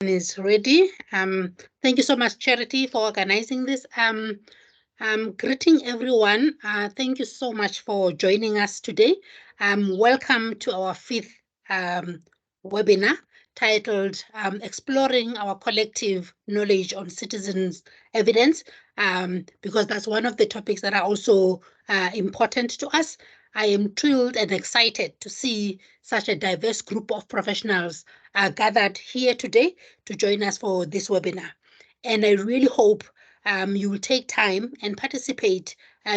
Is ready. Thank you so much, Charity, for organizing this. Greeting everyone. Thank you so much for joining us today. Welcome to our 5th webinar titled Exploring Our Collective Knowledge on Citizens' Evidence, because that's one of the topics that are also important to us. I am thrilled and excited to see such a diverse group of professionals gathered here today to join us for this webinar. And I really hope you will take time and participate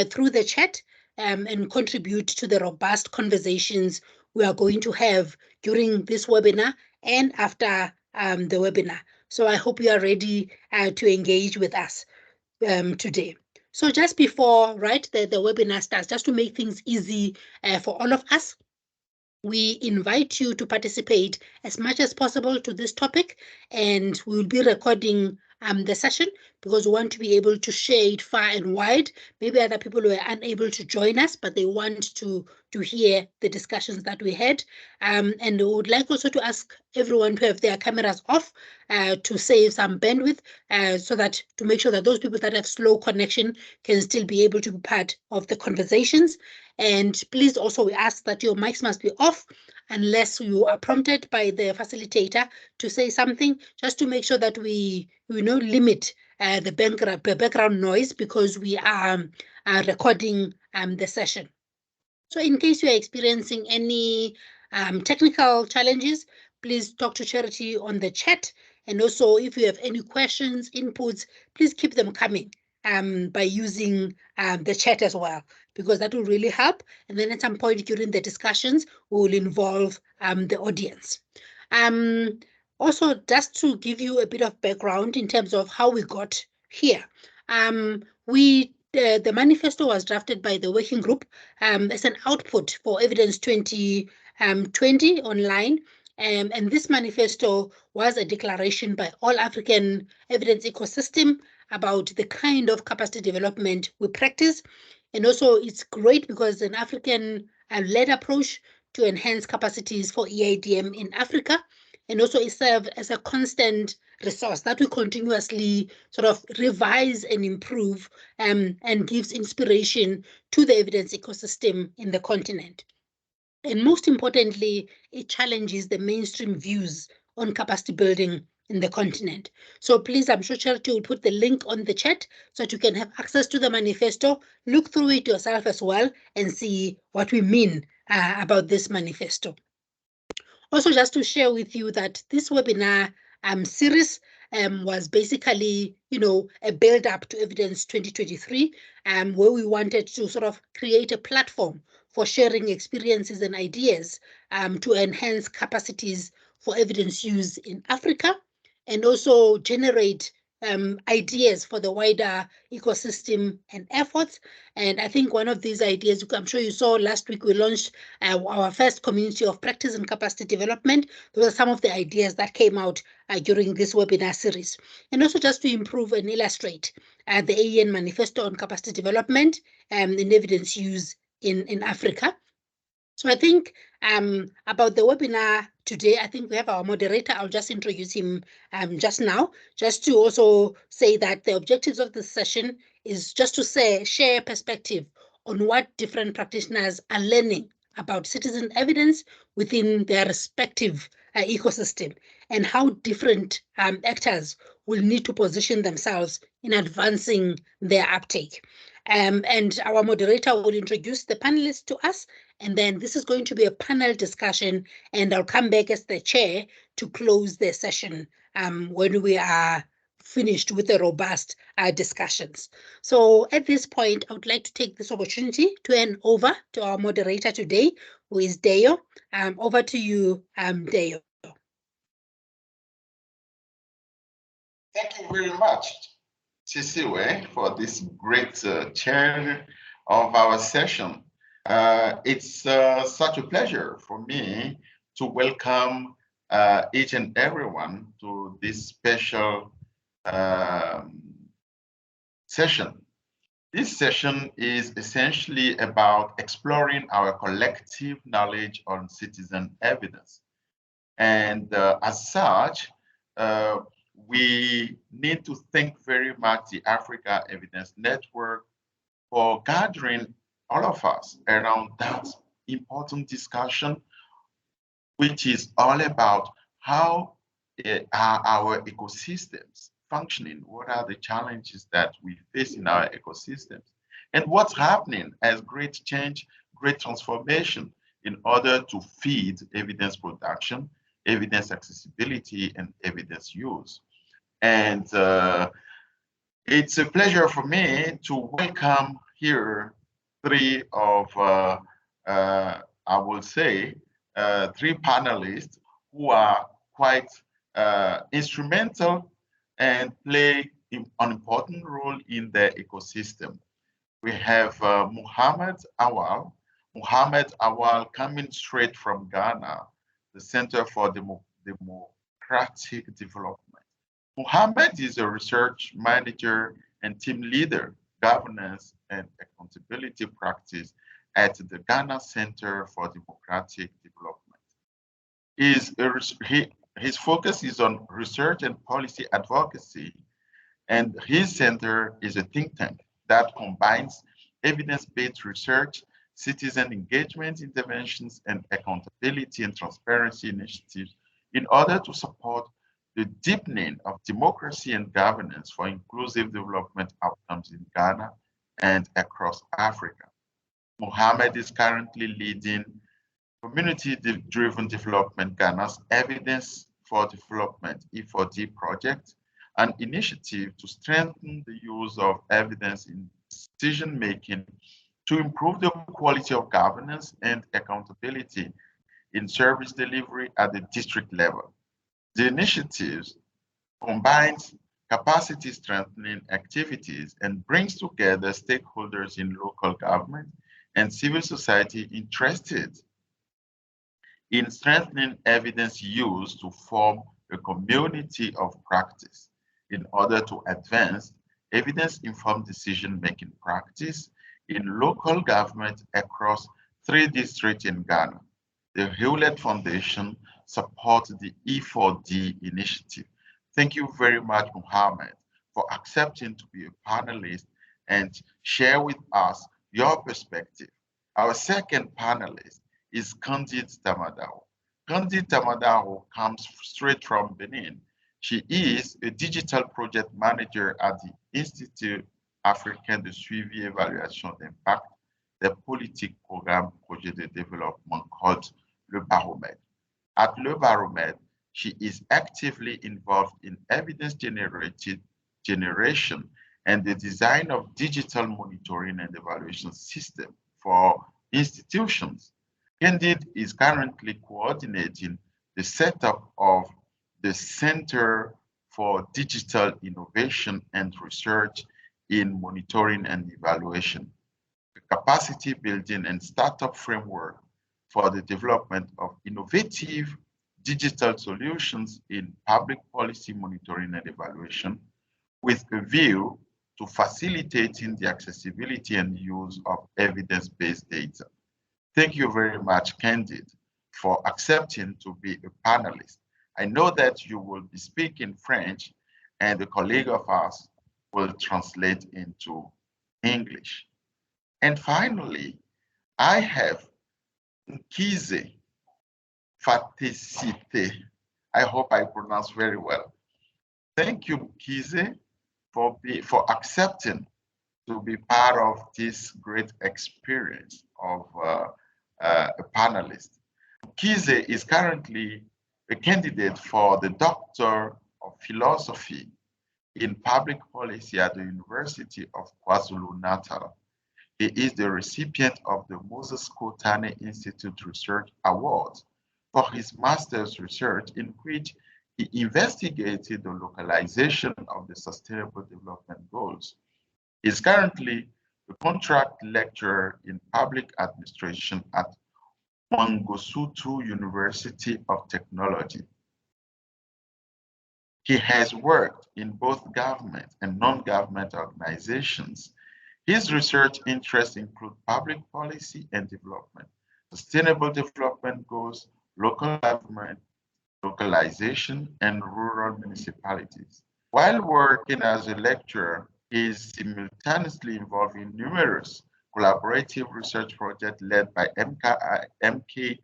through the chat and contribute to the robust conversations we are going to have during this webinar and after the webinar. So I hope you are ready to engage with us today. So just before the webinar starts, just to make things easy for all of us, we invite you to participate as much as possible to this topic, and we will be recording the session because we want to be able to share it far and wide. Maybe other people were unable to join us, but they want to hear the discussions that we had. And we would like also to ask everyone to have their cameras off to save some bandwidth, so that to make sure that those people that have slow connection can still be able to be part of the conversations. And please also, we ask that your mics must be off unless you are prompted by the facilitator to say something, just to make sure that we limit the background noise, because we are recording the session. So in case you are experiencing any technical challenges, please talk to Charity on the chat. And also, if you have any questions, inputs, please keep them coming by using the chat as well, because that will really help. And then at some point during the discussions, we will involve the audience. Also, just to give you a bit of background in terms of how we got here. The manifesto was drafted by the working group as an output for Evidence 2020 online. And this manifesto was a declaration by all African evidence ecosystem about the kind of capacity development we practice. And also it's great because an African-led approach to enhance capacities for EIDM in Africa, and also it serves as a constant resource that we continuously sort of revise and improve, and gives inspiration to the evidence ecosystem in the continent. And most importantly, it challenges the mainstream views on capacity building in the continent. So please, I'm sure Charity will put the link on the chat so that you can have access to the manifesto, look through it yourself as well, and see what we mean about this manifesto. Also, just to share with you that this webinar series was basically, a build-up to Evidence 2023, where we wanted to sort of create a platform for sharing experiences and ideas to enhance capacities for evidence use in Africa, and also generate ideas for the wider ecosystem and efforts. And I think one of these ideas, I'm sure you saw last week, we launched our first community of practice and capacity development. Those are some of the ideas that came out during this webinar series. And also just to improve and illustrate the AEN Manifesto on capacity development in evidence use in Africa. So I think about the webinar today, I think we have our moderator. I'll just introduce him just now, just to also say that the objectives of this session is just to share perspective on what different practitioners are learning about citizen evidence within their respective ecosystem, and how different actors will need to position themselves in advancing their uptake. And our moderator will introduce the panelists to us, and then this is going to be a panel discussion, and I'll come back as the chair to close the session when we are finished with the robust discussions. So at this point, I would like to take this opportunity to hand over to our moderator today, who is Deo. Over to you, Deo. Thank you very much, Mphathesithe, for this great chair of our session. It's such a pleasure for me to welcome each and everyone to this special session. This session is essentially about exploring our collective knowledge on citizen evidence. And as such, we need to thank very much the Africa Evidence Network for gathering all of us around that important discussion, which is all about how are our ecosystems functioning? What are the challenges that we face in our ecosystems? And what's happening as great change, great transformation in order to feed evidence production, evidence accessibility, and evidence use. And it's a pleasure for me to welcome here three of, I will say, three panelists who are quite instrumental and play an important role in the ecosystem. We have Mohammed Awal. Mohammed Awal coming straight from Ghana, the Center for Democratic Development. Mohammed is a research manager and team leader, governance and accountability practice at the Ghana Center for Democratic Development. His focus is on research and policy advocacy, and his center is a think tank that combines evidence-based research, citizen engagement interventions, and accountability and transparency initiatives in order to support the deepening of democracy and governance for inclusive development outcomes in Ghana and across Africa. Mohammed is currently leading Community-Driven Development Ghana's Evidence for Development E4D project, an initiative to strengthen the use of evidence in decision-making to improve the quality of governance and accountability in service delivery at the district level. The initiatives combines capacity strengthening activities and brings together stakeholders in local government and civil society interested in strengthening evidence use to form a community of practice in order to advance evidence-informed decision-making practice in local government across 3 districts in Ghana. The Hewlett Foundation supports the E4D initiative. Thank you very much, Mohammed, for accepting to be a panelist and share with us your perspective. Our second panelist is Candide Tamadaho. Candide Tamadaho comes straight from Benin. She is a digital project manager at the Institut africain de suivi et évaluation d'impact des politiques programmes projet de développement called Le Baromètre. At Le Baromètre, she is actively involved in evidence generation and the design of digital monitoring and evaluation system for institutions. Candide is currently coordinating the setup of the Center for Digital Innovation and Research in Monitoring and Evaluation, a capacity building and startup framework for the development of innovative digital solutions in public policy monitoring and evaluation, with a view to facilitating the accessibility and use of evidence-based data. Thank you very much, Candide, for accepting to be a panelist. I know that you will be speaking French, and a colleague of ours will translate into English. And finally, I have Mkhize Mphathesithe. I hope I pronounce very well. Thank you, Mkhize, for accepting to be part of this great experience of a panelist. Mkhize is currently a candidate for the Doctor of Philosophy in Public Policy at the University of KwaZulu-Natal. He is the recipient of the Moses Kotane Institute Research Award for his master's research, in which he investigated the localization of the Sustainable Development Goals. He is currently a contract lecturer in public administration at Mangosuthu University of Technology. He has worked in both government and non-government organizations. His research interests include public policy and development, sustainable development goals, local government, localization, and rural municipalities. While working as a lecturer, he is simultaneously involved in numerous collaborative research projects led by Mkhize,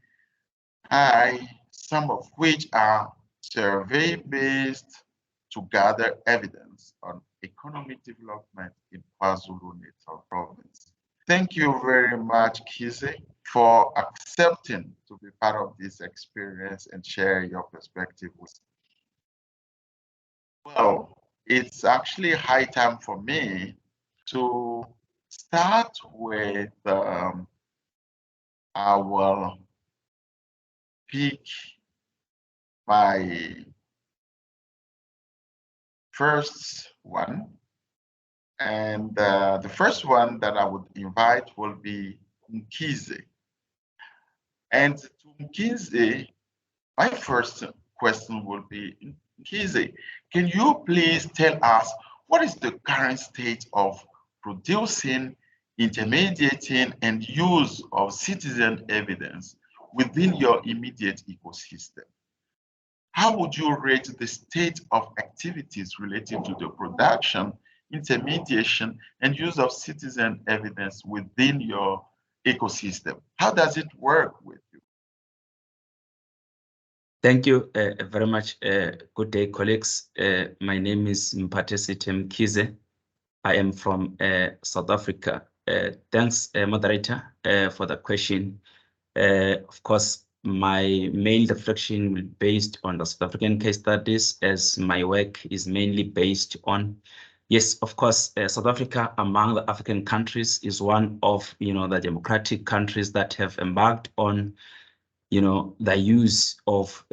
some of which are survey-based to gather evidence on economic development in KwaZulu-Natal province. Thank you very much, Mkhize, for accepting to be part of this experience and share your perspective with us. Well, it's actually high time for me to start with I will pick my first one. And the first one that I would invite will be Mkhize. And to Mkhize, my first question will be, Mkhize, can you please tell us what is the current state of producing, intermediating, and use of citizen evidence within your immediate ecosystem? How would you rate the state of activities related to the production, intermediation, and use of citizen evidence within your ecosystem? How does it work with you? Thank you very much. Good day, colleagues. My name is Mphathesithe Mkhize. I am from South Africa. Thanks, moderator, for the question. Of course, my main reflection will be based on the South African case studies, as my work is mainly based on, yes, of course, South Africa among the African countries is one of, the democratic countries that have embarked on, the use of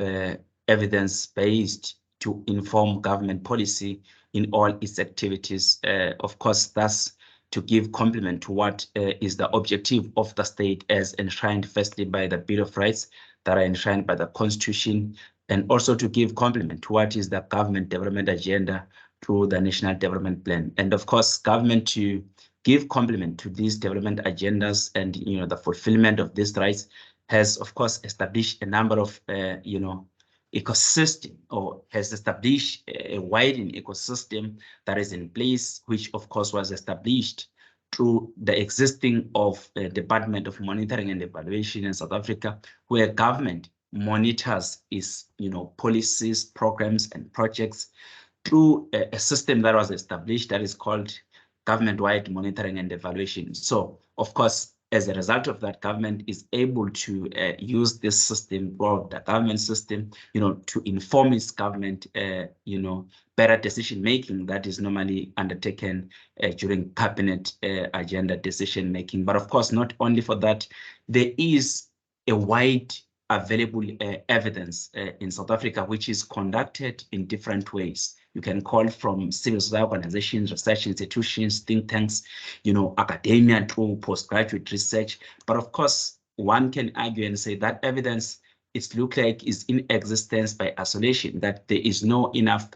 evidence-based to inform government policy in all its activities. Of course, thus to give complement to what is the objective of the state as enshrined firstly by the Bill of Rights that are enshrined by the Constitution, and also to give complement to what is the government development agenda through the National Development Plan. And of course, government to give complement to these development agendas and the fulfillment of these rights has, of course, established a number of, ecosystem, or has established a widening ecosystem that is in place, which, of course, was established through the existing of Department of Monitoring and Evaluation in South Africa, where government monitors its, policies, programs, and projects through a system that was established that is called government-wide monitoring and evaluation. So, of course, as a result of that, government is able to use this system, or the government system, to inform its government, better decision-making that is normally undertaken during cabinet agenda decision-making. But of course, not only for that, there is a wide available evidence in South Africa, which is conducted in different ways. You can call from civil society organizations, research institutions, think tanks, academia through postgraduate research. But of course, one can argue and say that evidence, it looks like is in existence by isolation, that there is no enough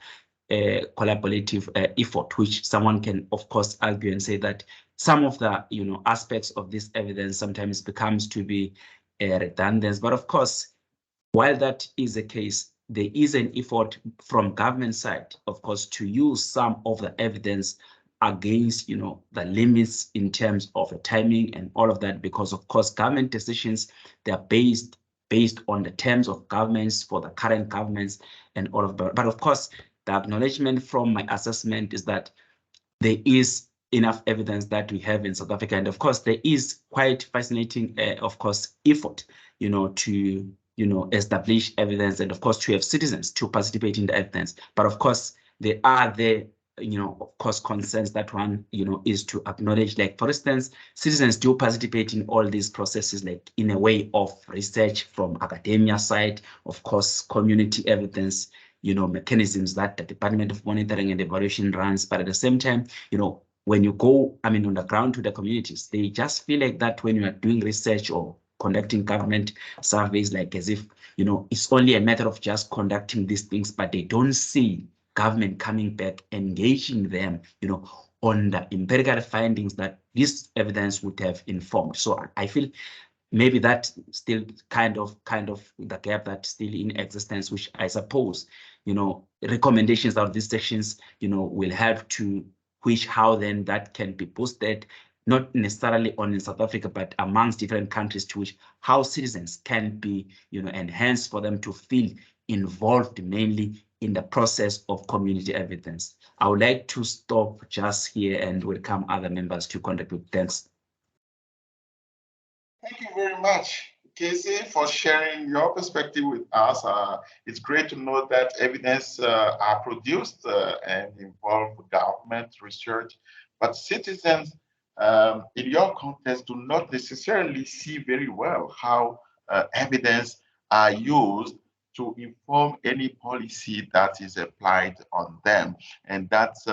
collaborative effort, which someone can, of course, argue and say that some of the, aspects of this evidence sometimes becomes to be redundant. But of course, while that is the case, there is an effort from government side, of course, to use some of the evidence against, the limits in terms of the timing and all of that, because of course, government decisions, they are based on the terms of governments for the current governments and all of that. But of course, the acknowledgement from my assessment is that there is enough evidence that we have in South Africa. And of course, there is quite fascinating, of course, effort, to establish evidence, and of course to have citizens to participate in the evidence. But of course, there are of course, concerns that one, is to acknowledge. Like, for instance, citizens do participate in all these processes, like in a way of research from academia side, of course, community evidence, mechanisms that the Department of Monitoring and Evaluation runs. But at the same time, when you go, on the ground to the communities, they just feel like that when you are doing research or conducting government surveys, like as if, it's only a matter of just conducting these things, but they don't see government coming back, engaging them, on the empirical findings that this evidence would have informed. So I feel maybe that still kind of the gap that's still in existence, which I suppose, recommendations out of these sections, will help to how then that can be boosted, not necessarily only in South Africa, but amongst different countries, to which how citizens can be, enhanced for them to feel involved mainly in the process of community evidence. I would like to stop just here and welcome other members to contribute. Thanks. Thank you very much, Mkhize, for sharing your perspective with us. It's great to know that evidence are produced and involve government research, but citizens in your context do not necessarily see very well how evidence are used to inform any policy that is applied on them. And that's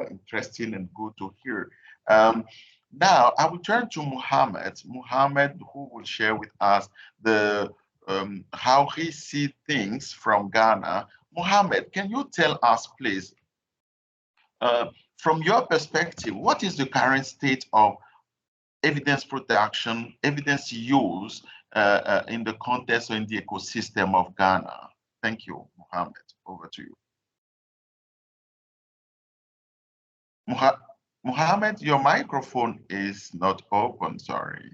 interesting and good to hear. Now, I will turn to Mohammed. Mohammed, who will share with us how he sees things from Ghana. Mohammed, can you tell us, please, from your perspective, what is the current state of evidence production, evidence use in the context or in the ecosystem of Ghana? Thank you, Mohammed. Over to you. Mohammed, your microphone is not open, sorry.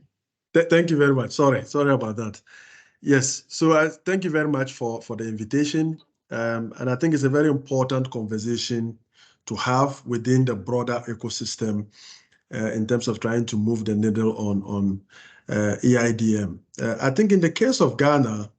Thank you very much. Sorry about that. Yes, so thank you very much for the invitation. And I think it's a very important conversation to have within the broader ecosystem in terms of trying to move the needle on EIDM. I think in the case of Ghana,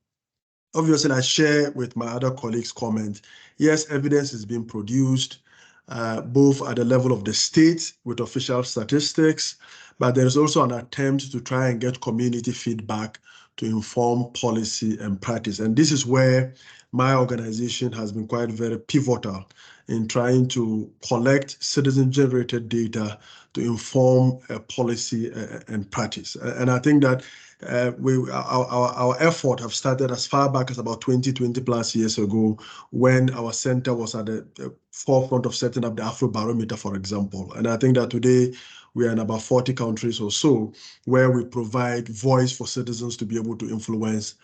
obviously I share with my other colleagues' comment. Yes, evidence is being produced, both at the level of the state with official statistics, but there's also an attempt to try and get community feedback to inform policy and practice. And this is where my organization has been quite very pivotal in trying to collect citizen-generated data to inform policy and practice. And I think that our effort have started as far back as about 20 plus years ago, when our center was at the forefront of setting up the Afro Baromètre, for example. And I think that today we are in about 40 countries or so, where we provide voice for citizens to be able to influence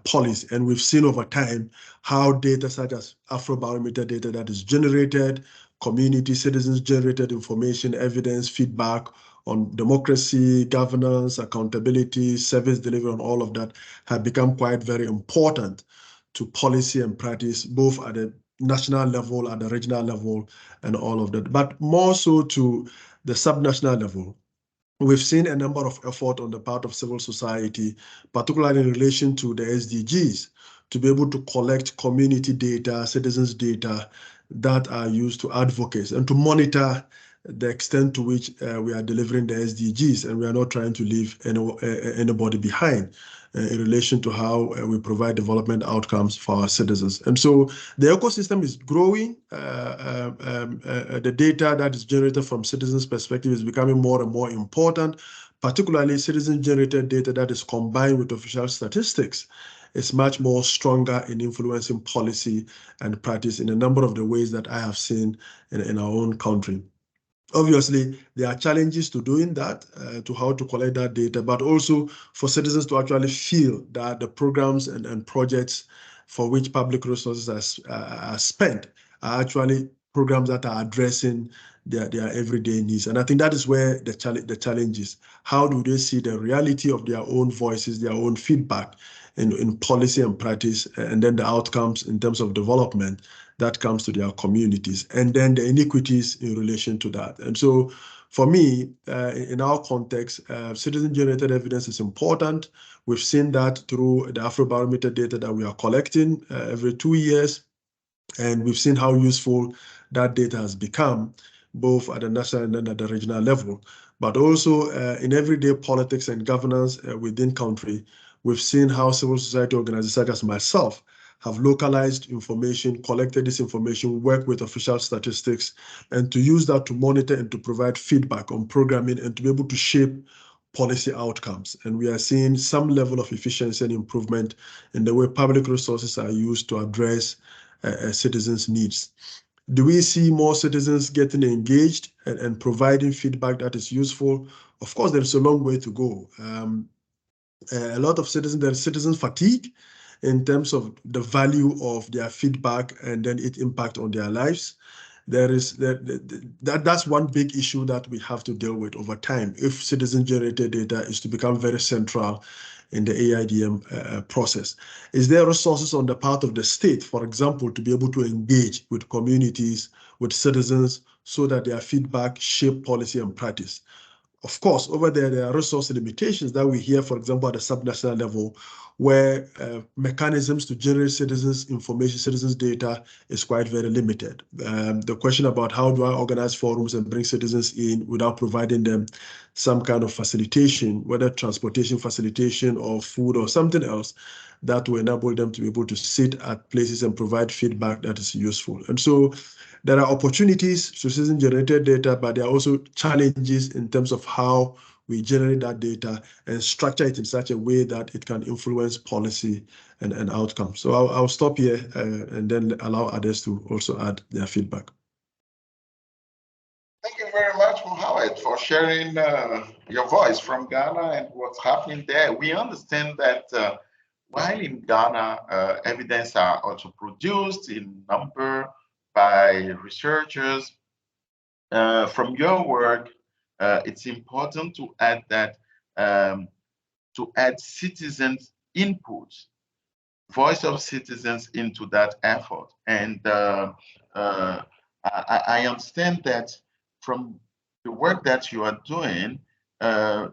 policy. And we've seen over time how data such as Afro Barometer data that is generated, community citizens generated information, evidence, feedback on democracy, governance, accountability, service delivery, and all of that have become quite very important to policy and practice, both at the national level, at the regional level, and all of that, but more so to the subnational level. We've seen a number of efforts on the part of civil society, particularly in relation to the SDGs, to be able to collect community data, citizens' data that are used to advocate and to monitor the extent to which we are delivering the SDGs, and we are not trying to leave anybody behind in relation to how we provide development outcomes for our citizens. And so the ecosystem is growing. The data that is generated from citizens' perspective is becoming more and more important, particularly citizen-generated data that is combined with official statistics. It's much more stronger in influencing policy and practice in a number of the ways that I have seen in our own country. Obviously, there are challenges to doing that, to how to collect that data, but also for citizens to actually feel that the programs and projects for which public resources are spent are actually programs that are addressing their everyday needs. And I think that is where the challenge is. How do they see the reality of their own voices, their own feedback in policy and practice, and then the outcomes in terms of development that comes to their communities, and then the inequities in relation to that. And so for me, in our context, citizen-generated evidence is important. We've seen that through the Afrobarometer data that we are collecting every 2 years, and we've seen how useful that data has become, both at the national and then at the regional level. But also in everyday politics and governance within country, we've seen how civil society organizations such as myself have localized information, collected this information, worked with official statistics, and to use that to monitor and to provide feedback on programming and to be able to shape policy outcomes. And we are seeing some level of efficiency and improvement in the way public resources are used to address citizens' needs. Do we see more citizens getting engaged and providing feedback that is useful? Of course, there's a long way to go. a lot of citizens, there's citizen fatigue in terms of the value of their feedback and then its impact on their lives. That's one big issue that we have to deal with over time if citizen-generated data is to become very central in the AIDM process. Is there resources on the part of the state, for example, to be able to engage with communities, with citizens, so that their feedback shape policy and practice? Of course, over there are resource limitations that we hear, for example, at the subnational level, where mechanisms to generate citizens' information, citizens' data is quite very limited. The question about how do I organize forums and bring citizens in without providing them some kind of facilitation, whether transportation facilitation or food or something else, that will enable them to be able to sit at places and provide feedback that is useful. And so there are opportunities to citizen-generated data, but there are also challenges in terms of how we generate that data and structure it in such a way that it can influence policy and outcomes. So I'll stop here and then allow others to also add their feedback. Thank you very much, Mohammed, for sharing your voice from Ghana and what's happening there. We understand that while in Ghana, evidence are also produced in number by researchers, from your work, it's important to add that to add citizens' input, voice of citizens into that effort. And I understand that from the work that you are doing,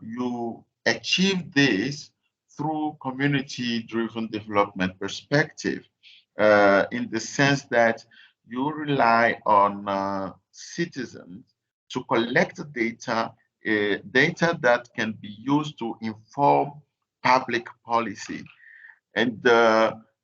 you achieve this through community-driven development perspective, in the sense that you rely on citizens to collect data, data that can be used to inform public policy. And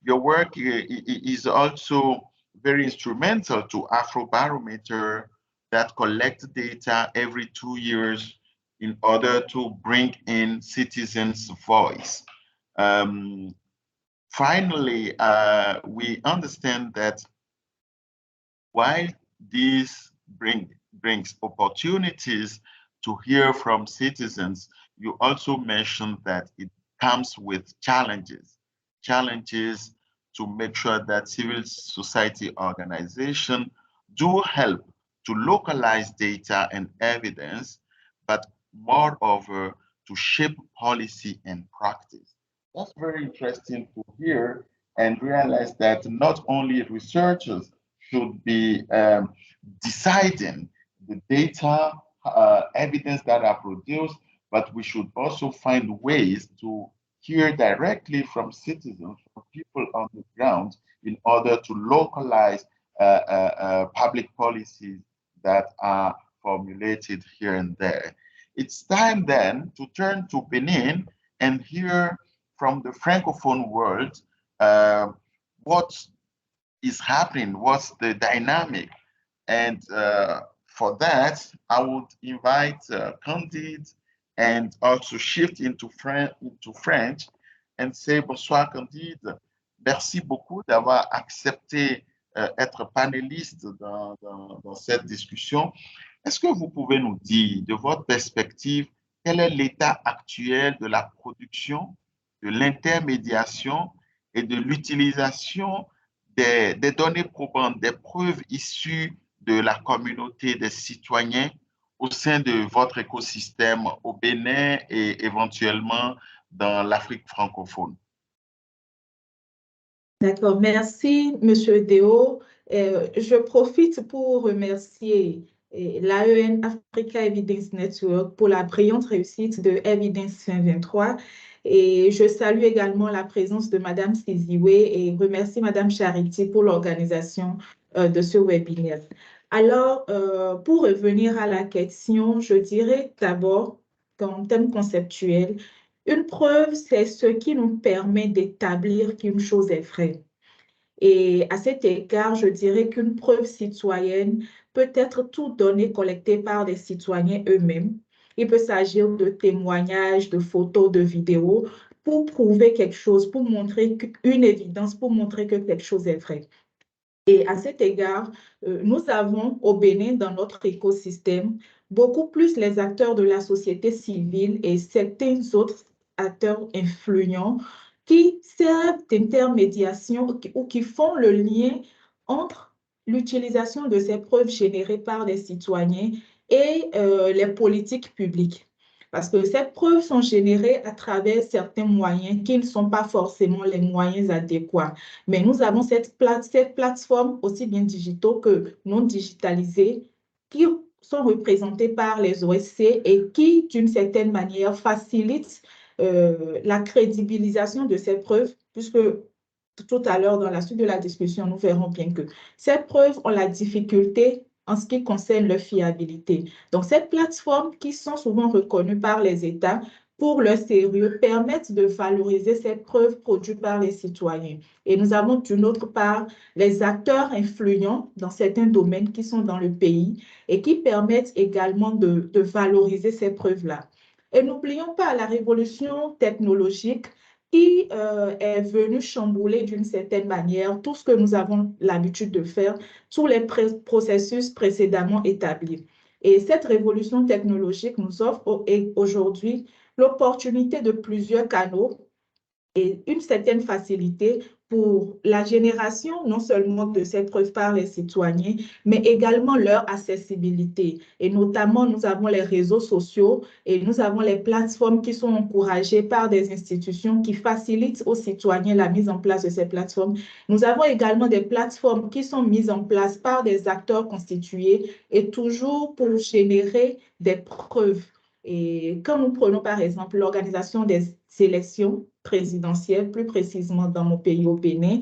your work is also very instrumental to Afrobarometer that collects data every 2 years in order to bring in citizens' voice. Finally, we understand that while this brings opportunities to hear from citizens, you also mentioned that it comes with challenges to make sure that civil society organizations do help to localize data and evidence, but moreover, to shape policy and practice. That's very interesting to hear and realize that not only researchers should be deciding the data, evidence that are produced, but we should also find ways to hear directly from citizens, from people on the ground, in order to localize public policies that are formulated here and there. It's time then to turn to Benin and hear from the Francophone world what is happening, what's the dynamic. And for that, I would invite Candide and also shift into French and say bonsoir Candide. Merci beaucoup d'avoir accepté être panéliste dans cette discussion. Est-ce que vous pouvez nous dire, de votre perspective, quel est l'état actuel de la production, de l'intermédiation et de l'utilisation des données probantes, des preuves issues de la communauté des citoyens au sein de votre écosystème au Bénin et éventuellement dans l'Afrique francophone? D'accord, merci Monsieur Deo. Je profite pour remercier l'AEN Africa Evidence Network pour la brillante réussite de Evidence 2023 et je salue également la présence de Madame Mphathesithe et remercie Madame Charity pour l'organisation de ce webinaire. Alors, pour revenir à la question, je dirais d'abord, comme thème conceptuel, une preuve, c'est ce qui nous permet d'établir qu'une chose est vraie. Et à cet égard, je dirais qu'une preuve citoyenne peut être toute donnée collectée par des citoyens eux-mêmes. Il peut s'agir de témoignages, de photos, de vidéos pour prouver quelque chose, pour montrer une évidence, pour montrer que quelque chose est vrai. Et à cet égard, nous avons au Bénin, dans notre écosystème, beaucoup plus les acteurs de la société civile et certains autres acteurs influents qui servent d'intermédiation ou qui font le lien entre l'utilisation de ces preuves générées par des citoyens et les politiques publiques. Parce que ces preuves sont générées à travers certains moyens qui ne sont pas forcément les moyens adéquats. Mais nous avons cette plateforme, aussi bien digitaux que non digitalisées, qui sont représentés par les OSC et qui, d'une certaine manière, facilitent la crédibilisation de ces preuves, puisque tout à l'heure, dans la suite de la discussion, nous verrons bien que ces preuves ont la difficulté en ce qui concerne leur fiabilité. Donc, ces plateformes qui sont souvent reconnues par les États pour leur sérieux permettent de valoriser ces preuves produites par les citoyens. Et nous avons d'une autre part les acteurs influents dans certains domaines qui sont dans le pays et qui permettent également de valoriser ces preuves-là. Et n'oublions pas la révolution technologique qui est venue chambouler d'une certaine manière tout ce que nous avons l'habitude de faire, tous les processus précédemment établis. Et cette révolution technologique nous offre aujourd'hui l'opportunité de plusieurs canaux et une certaine facilité pour la génération non seulement de ces preuves par les citoyens, mais également leur accessibilité. Et notamment, nous avons les réseaux sociaux et nous avons les plateformes qui sont encouragées par des institutions qui facilitent aux citoyens la mise en place de ces plateformes. Nous avons également des plateformes qui sont mises en place par des acteurs constitués et toujours pour générer des preuves. Et quand nous prenons par exemple l'organisation des élections présidentielles, plus précisément dans mon pays au Bénin,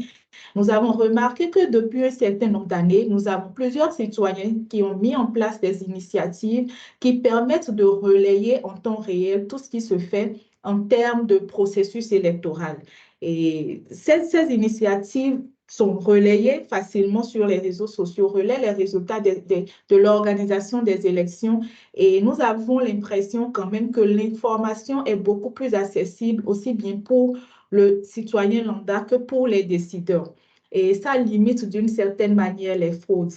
nous avons remarqué que depuis un certain nombre d'années, nous avons plusieurs citoyens qui ont mis en place des initiatives qui permettent de relayer en temps réel tout ce qui se fait en termes de processus électoral. Et ces initiatives sont relayées facilement sur les réseaux sociaux, relaient les résultats de l'organisation des élections et nous avons l'impression quand même que l'information est beaucoup plus accessible aussi bien pour le citoyen lambda que pour les décideurs. Et ça limite d'une certaine manière les fraudes.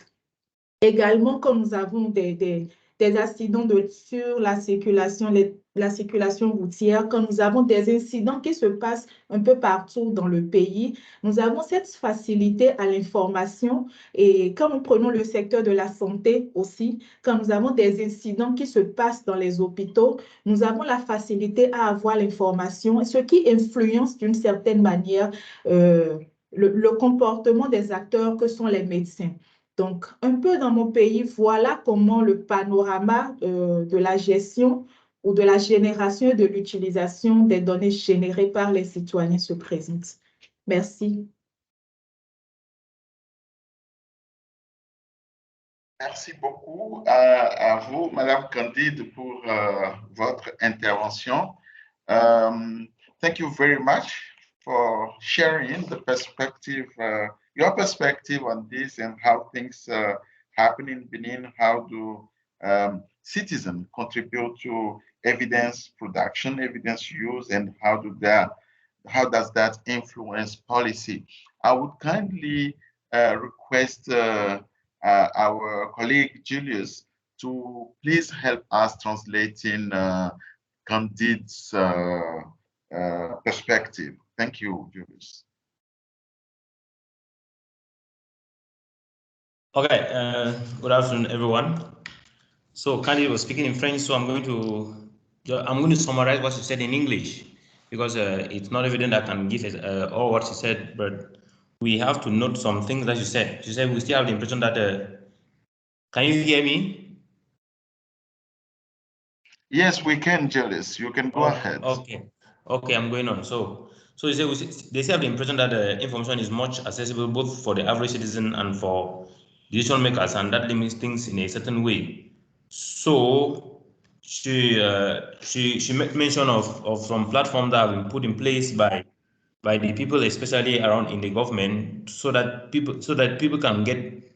Également, quand nous avons des accidents sur la circulation routière, quand nous avons des incidents qui se passent un peu partout dans le pays, nous avons cette facilité à l'information. Et quand nous prenons le secteur de la santé aussi, quand nous avons des incidents qui se passent dans les hôpitaux, nous avons la facilité à avoir l'information, ce qui influence d'une certaine manière le comportement des acteurs que sont les médecins. Donc, un peu dans mon pays, voilà comment le panorama de la gestion ou de la génération et de l'utilisation des données générées par les citoyens se présente. Merci. Merci beaucoup à vous, Madame Candide, pour votre intervention. Thank you very much for sharing the perspective, your perspective on this and how things happen in Benin. How do citizens contribute to evidence production, evidence use, and how does that influence policy? I would kindly request our colleague Julius to please help us translating Candide's perspective. Thank you, Julius. Okay, good afternoon, everyone. So Candide was speaking in French, so I'm going to summarize what she said in English because it's not evident I can give all what she said, but we have to note some things that she said. She said we still have the impression that. Can you hear me? Yes, we can, Julius. You can go ahead. Okay, I'm going on. So they still have the impression that the information is much accessible both for the average citizen and for decision makers, and that limits things in a certain way. So she made mention of some platforms that have been put in place by the people, especially around in the government, so that people can get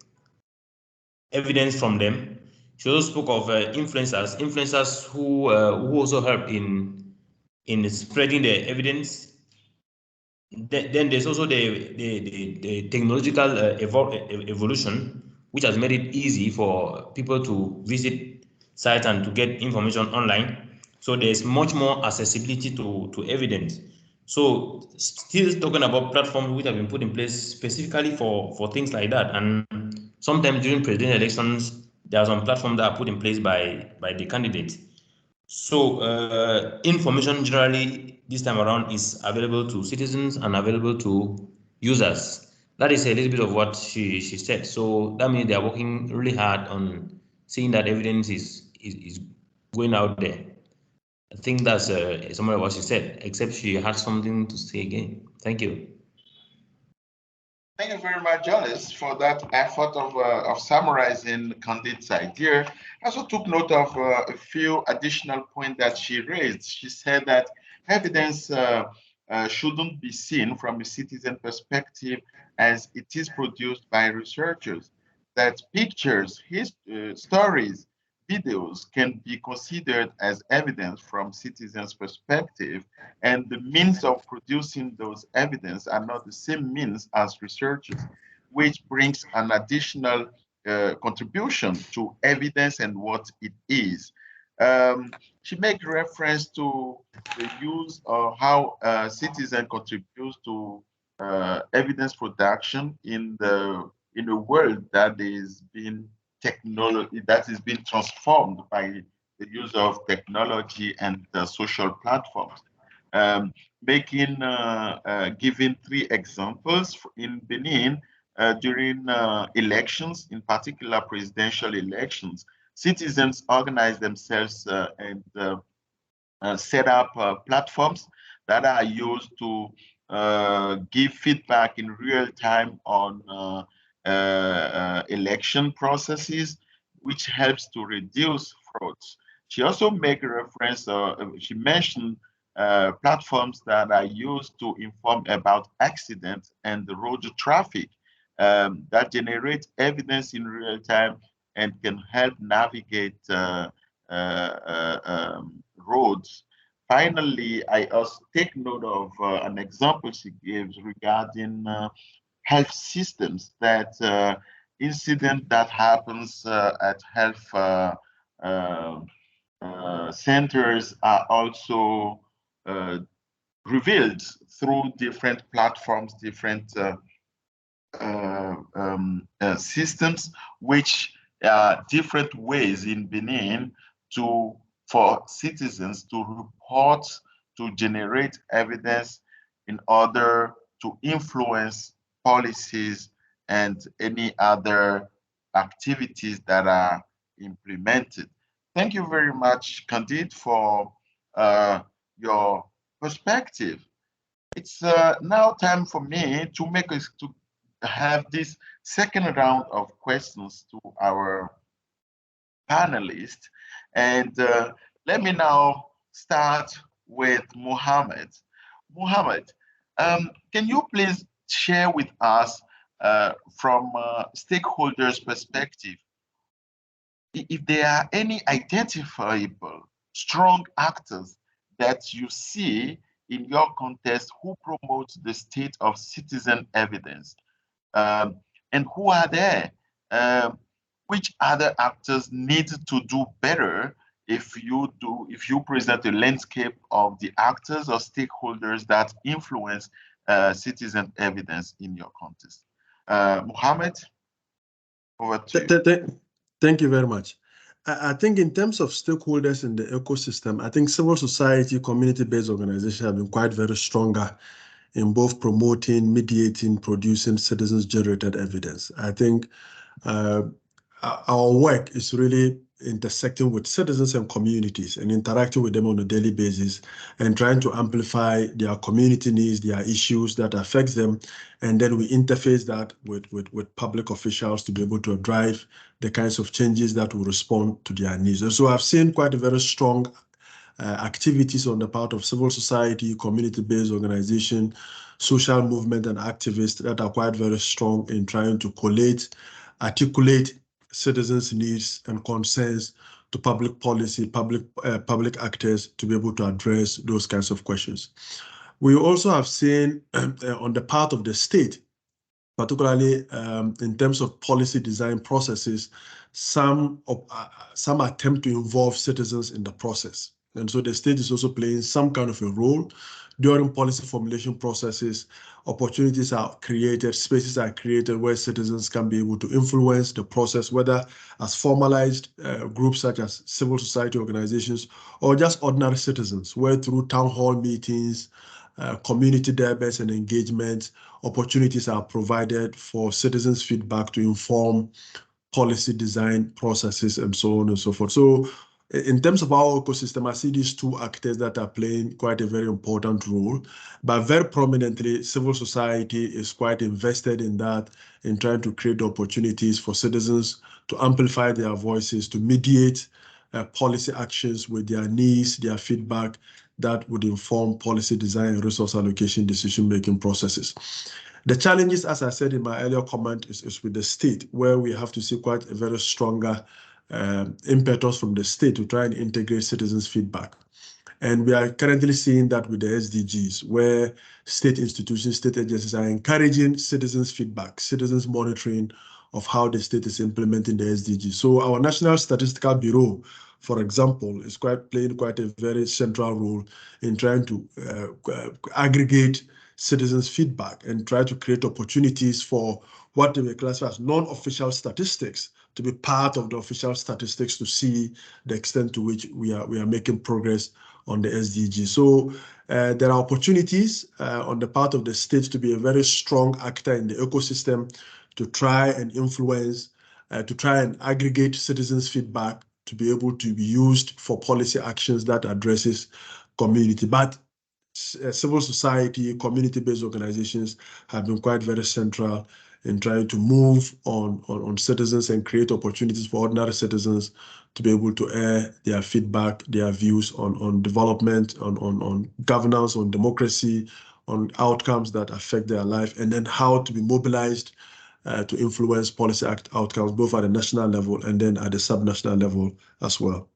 evidence from them. She also spoke of influencers who also help in spreading the evidence. Then there's also the technological evolution, which has made it easy for people to visit sites and to get information online. So there's much more accessibility to evidence. So still talking about platforms which have been put in place specifically for things like that. And sometimes during presidential elections, there are some platforms that are put in place by the candidates. So information generally this time around is available to citizens and available to users. That is a little bit of what she said. So that means they are working really hard on seeing that evidence is going out there. I think that's some of what she said, except she had something to say again. Thank you. Thank you very much, Jonas, for that effort of summarizing Candide's idea. I also took note of a few additional points that she raised. She said that evidence shouldn't be seen from a citizen perspective as it is produced by researchers, that pictures, stories, videos can be considered as evidence from citizens' perspective, and the means of producing those evidence are not the same means as researchers, which brings an additional contribution to evidence and what it is. She makes reference to the use of how citizens contribute to evidence production in a world that is being transformed by the use of technology and social platforms. Giving 3 examples in Benin during elections, in particular presidential elections, citizens organize themselves and set up platforms that are used to give feedback in real time on election processes, which helps to reduce frauds. She also made a reference, she mentioned platforms that are used to inform about accidents and the road traffic that generate evidence in real time and can help navigate roads. Finally, I also take note of an example she gives regarding health systems, that incident that happens at health centers are also revealed through different platforms, different systems, which are different ways in Benin for citizens to report, to generate evidence in order to influence policies and any other activities that are implemented. Thank you very much, Candide, for your perspective. It's now time for me to have this second round of questions to our panelists. And let me now start with Mohammed. Mohammed, can you please share with us from stakeholders' perspective, if there are any identifiable strong actors that you see in your context who promote the state of citizen evidence, and who are there? Which other actors need to do better if you present a landscape of the actors or stakeholders that influence citizen evidence in your context? Mohammed, over to you. Thank you very much. I think in terms of stakeholders in the ecosystem, I think civil society, community-based organizations have been quite very stronger in both promoting, mediating, producing citizens-generated evidence. I think our work is really intersecting with citizens and communities and interacting with them on a daily basis and trying to amplify their community needs, their issues that affect them. And then we interface that with public officials to be able to drive the kinds of changes that will respond to their needs. And so I've seen quite a very strong activities on the part of civil society, community-based organization, social movement and activists that are quite very strong in trying to collate, articulate citizens' needs and concerns to public policy, public actors to be able to address those kinds of questions. We also have seen on the part of the state, particularly in terms of policy design processes, some attempt to involve citizens in the process. And so the state is also playing some kind of a role during policy formulation processes. Opportunities are created, spaces are created where citizens can be able to influence the process, whether as formalized groups such as civil society organizations or just ordinary citizens, where through town hall meetings, community debates and engagement, opportunities are provided for citizens' feedback to inform policy design processes and so on and so forth. So in terms of our ecosystem, I see these two actors that are playing quite a very important role, but very prominently, civil society is quite invested in that, in trying to create opportunities for citizens to amplify their voices, to mediate policy actions with their needs, their feedback that would inform policy design and resource allocation decision-making processes. The challenges, as I said in my earlier comment, is with the state, where we have to see quite a very stronger impetus from the state to try and integrate citizens' feedback. And we are currently seeing that with the SDGs, where state institutions, state agencies are encouraging citizens' feedback, citizens' monitoring of how the state is implementing the SDGs. So our National Statistical Bureau, for example, is playing quite a very central role in trying to aggregate citizens' feedback and try to create opportunities for what they may classify as non-official statistics to be part of the official statistics to see the extent to which we are making progress on the SDG. So there are opportunities on the part of the state to be a very strong actor in the ecosystem to try and influence, to try and aggregate citizens' feedback to be able to be used for policy actions that addresses community. But civil society, community-based organizations have been quite very central in trying to move on citizens and create opportunities for ordinary citizens to be able to air their feedback, their views on development, on governance, on democracy, on outcomes that affect their life, and then how to be mobilized to influence policy outcomes, both at the national level and then at the subnational level as well.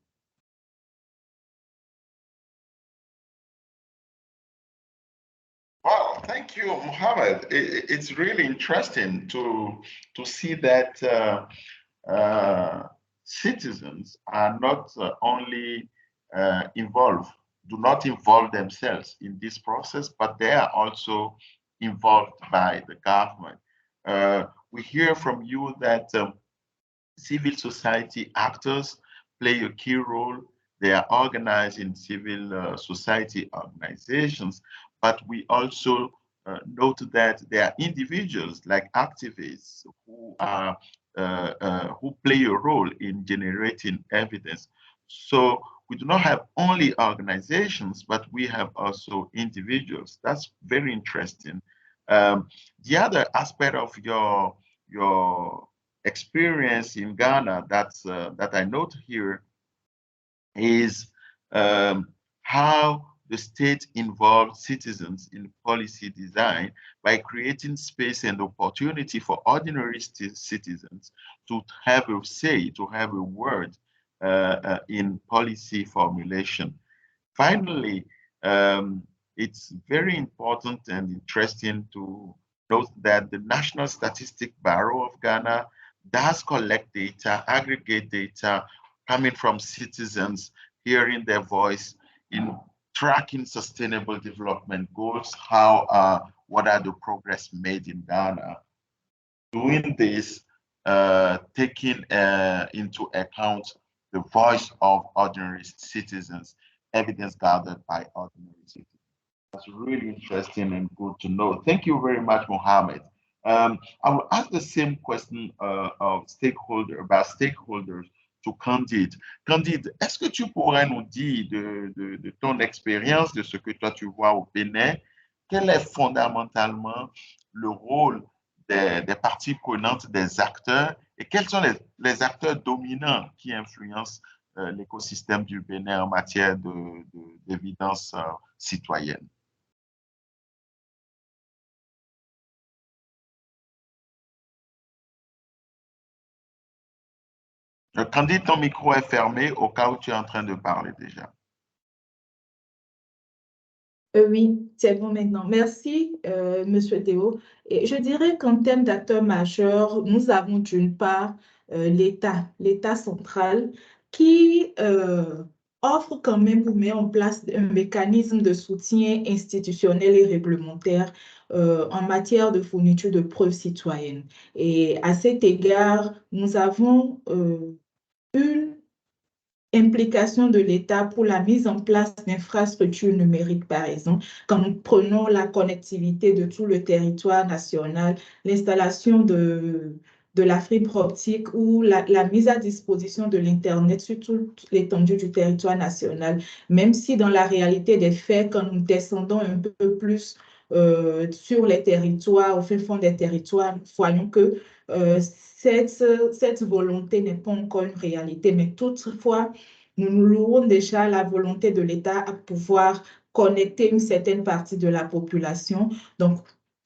Well, thank you, Mohammed. It's really interesting to see that citizens are not only do not involve themselves in this process, but they are also involved by the government. We hear from you that civil society actors play a key role. They are organized in civil society organizations, but we also note that there are individuals like activists who are who play a role in generating evidence. So we do not have only organizations, but we have also individuals. That's very interesting. The other aspect of your experience in Ghana that I note here is how the state involved citizens in policy design by creating space and opportunity for ordinary citizens to have a say, to have a word in policy formulation. Finally, it's very important and interesting to note that the National Statistics Bureau of Ghana does collect data, aggregate data coming from citizens, hearing their voice in tracking sustainable development goals, what are the progress made in Ghana. Doing this, taking into account the voice of ordinary citizens, evidence gathered by ordinary citizens. That's really interesting and good to know. Thank you very much, Mohammed. I will ask the same question about stakeholders to Candide. Candide, est-ce que tu pourrais nous dire de ton expérience, de ce que toi tu vois au Bénin, quel est fondamentalement le rôle des parties prenantes, des acteurs, et quels sont les acteurs dominants qui influencent l'écosystème du Bénin en matière d'évidence citoyenne? Candide, ton micro est fermé au cas où tu es en train de parler déjà. Oui, c'est bon maintenant. Merci, Monsieur Deo. Et je dirais qu'en termes d'acteurs majeurs, nous avons d'une part l'État central qui offre quand même ou met en place un mécanisme de soutien institutionnel et réglementaire en matière de fourniture de preuves citoyennes. Et à cet égard, nous avons une implication de l'État pour la mise en place d'infrastructures numériques, par exemple, quand nous prenons la connectivité de tout le territoire national, l'installation de la fibre optique ou la mise à disposition de l'Internet sur toute l'étendue du territoire national, même si dans la réalité des faits, quand nous descendons un peu plus sur les territoires, au fin fond des territoires, nous voyons que cette volonté n'est pas encore une réalité, mais toutefois, nous louons déjà la volonté de l'État à pouvoir connecter une certaine partie de la population. Donc,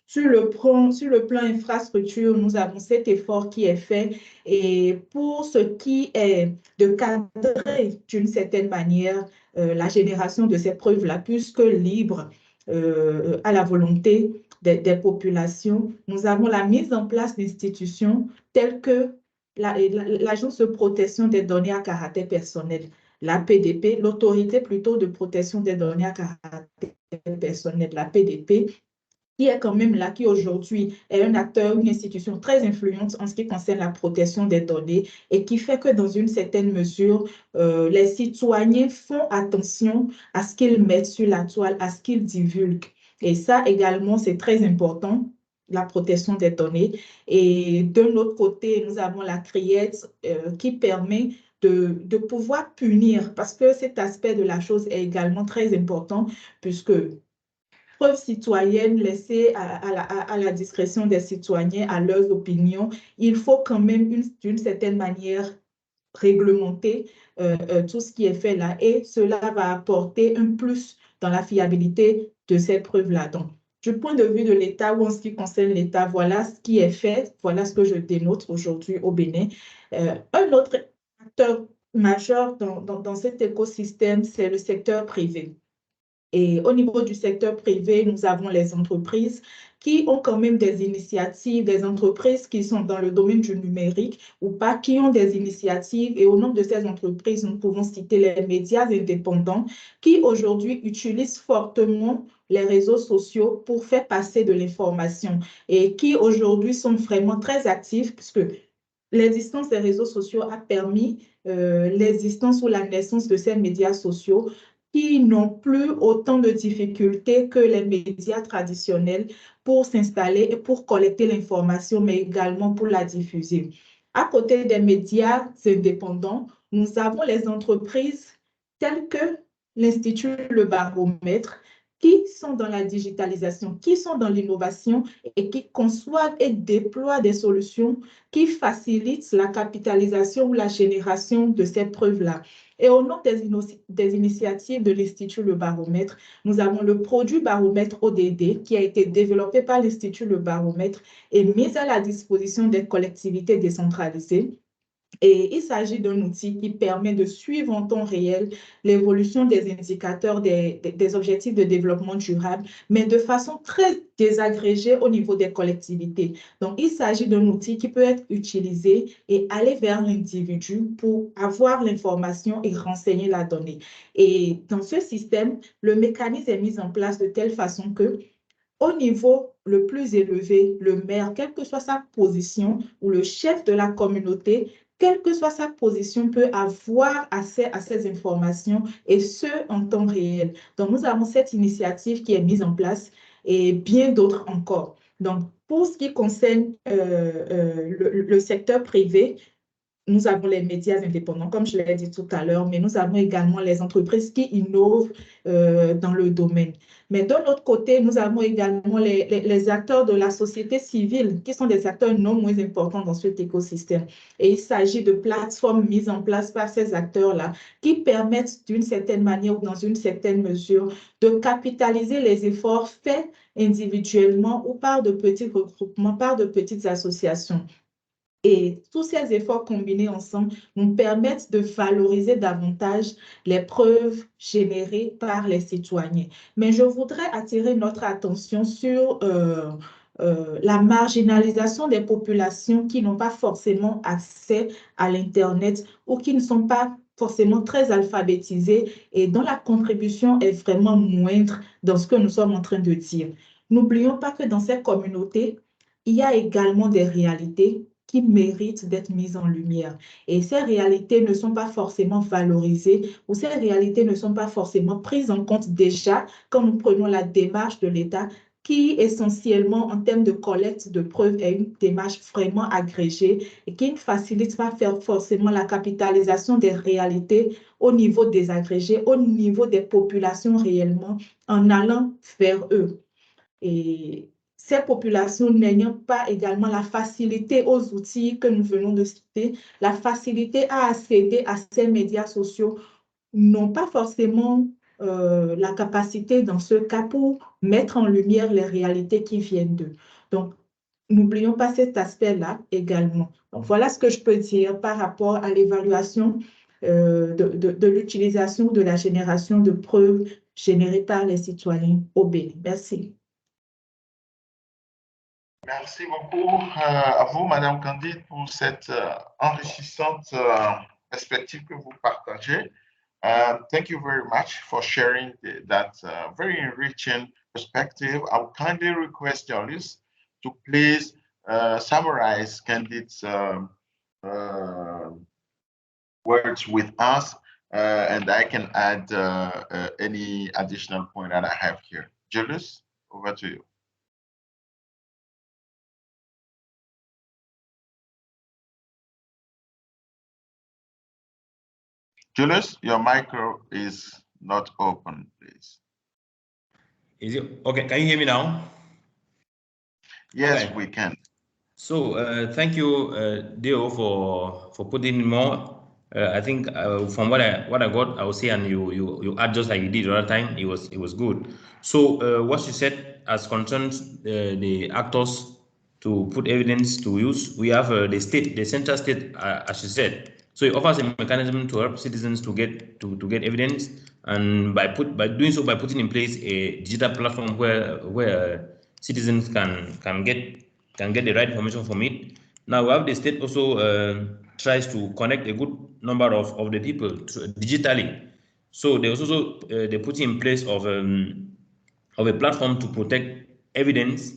sur le plan infrastructure, nous avons cet effort qui est fait. Et pour ce qui est de cadrer d'une certaine manière la génération de ces preuves-là, puisque libre à la volonté des populations, nous avons la mise en place d'institutions telles que l'Agence de protection des données à caractère personnel, l'APDP, l'autorité plutôt de protection des données à caractère personnel, la PDP, qui est quand même là, qui aujourd'hui est un acteur, une institution très influente en ce qui concerne la protection des données et qui fait que dans une certaine mesure, les citoyens font attention à ce qu'ils mettent sur la toile, à ce qu'ils divulguent. Et ça également, c'est très important, la protection des données. Et d'un autre côté, nous avons la CRIET qui permet de pouvoir punir, parce que cet aspect de la chose est également très important, puisque preuves citoyennes laissées à la discrétion des citoyens, à leurs opinions, il faut quand même d'une certaine manière réglementer tout ce qui est fait là, et cela va apporter un plus dans la fiabilité de ces preuves-là. Donc, du point de vue de l'État ou en ce qui concerne l'État, voilà ce qui est fait, voilà ce que je dénote aujourd'hui au Bénin. Un autre acteur majeur dans cet écosystème, c'est le secteur privé. Et au niveau du secteur privé, nous avons les entreprises qui ont quand même des initiatives, des entreprises qui sont dans le domaine du numérique ou pas, qui ont des initiatives. Et au nom de ces entreprises, nous pouvons citer les médias indépendants qui aujourd'hui utilisent fortement les réseaux sociaux pour faire passer de l'information et qui aujourd'hui sont vraiment très actifs puisque l'existence des réseaux sociaux a permis l'existence ou la naissance de ces médias sociaux qui n'ont plus autant de difficultés que les médias traditionnels pour s'installer et pour collecter l'information, mais également pour la diffuser. À côté des médias indépendants, nous avons les entreprises telles que l'Institut, le Baromètre, qui sont dans la digitalisation, qui sont dans l'innovation et qui conçoivent et déploient des solutions qui facilitent la capitalisation ou la génération de ces preuves-là. Et au nom des initiatives de l'Institut Le Baromètre, nous avons le produit Baromètre ODD qui a été développé par l'Institut Le Baromètre et mis à la disposition des collectivités décentralisées. Et il s'agit d'un outil qui permet de suivre en temps réel l'évolution des indicateurs des objectifs de développement durable, mais de façon très désagrégée au niveau des collectivités. Donc, il s'agit d'un outil qui peut être utilisé et aller vers l'individu pour avoir l'information et renseigner la donnée. Et dans ce système, le mécanisme est mis en place de telle façon que au niveau le plus élevé, le maire, quelle que soit sa position, ou le chef de la communauté, quelle que soit sa position, peut avoir accès à ces informations et ce, en temps réel. Donc, nous avons cette initiative qui est mise en place et bien d'autres encore. Donc, pour ce qui concerne le secteur privé, nous avons les médias indépendants, comme je l'ai dit tout à l'heure, mais nous avons également les entreprises qui innovent dans le domaine. Mais d'un autre côté, nous avons également les acteurs de la société civile, qui sont des acteurs non moins importants dans cet écosystème. Et il s'agit de plateformes mises en place par ces acteurs-là, qui permettent d'une certaine manière ou dans une certaine mesure de capitaliser les efforts faits individuellement ou par de petits regroupements, par de petites associations. Et tous ces efforts combinés ensemble nous permettent de valoriser davantage les preuves générées par les citoyens. Mais je voudrais attirer notre attention sur la marginalisation des populations qui n'ont pas forcément accès à l'Internet ou qui ne sont pas forcément très alphabétisés et dont la contribution est vraiment moindre dans ce que nous sommes en train de dire. N'oublions pas que dans ces communautés, il y a également des réalités qui méritent d'être mises en lumière. Et ces réalités ne sont pas forcément valorisées ou ces réalités ne sont pas forcément prises en compte déjà quand nous prenons la démarche de l'État qui essentiellement en termes de collecte de preuves est une démarche vraiment agrégée et qui ne facilite pas forcément la capitalisation des réalités au niveau des agrégés, au niveau des populations réellement en allant vers eux. Et ces populations n'ayant pas également la facilité aux outils que nous venons de citer, la facilité à accéder à ces médias sociaux, n'ont pas forcément la capacité dans ce cas pour mettre en lumière les réalités qui viennent d'eux. Donc, n'oublions pas cet aspect-là également. Donc, voilà ce que je peux dire par rapport à l'évaluation de l'utilisation de la génération de preuves générées par les citoyens au Bénin. Merci. Merci beaucoup à vous, Madame Candide, pour cette enrichissante perspective que vous partagez. Thank you very much for sharing that very enriching perspective. I would kindly request Jolis to please summarize Candide's words with us, and I can add any additional point that I have here. Julius, over to you. Julius, your micro is not open, please. Is it okay? Can you hear me now? Yes, okay. We can. So thank you, Deo, for putting more. I think from what I got, I will say, and you add just like you did the other time. It was good. So what you said as concerns the actors to put evidence to use, we have the central state, as you said. So it offers a mechanism to help citizens to get evidence, and by doing so, by putting in place a digital platform where citizens can get the right information from it. Now we have the state also tries to connect a good number of the people digitally. So they also they put in place of a platform to protect evidence.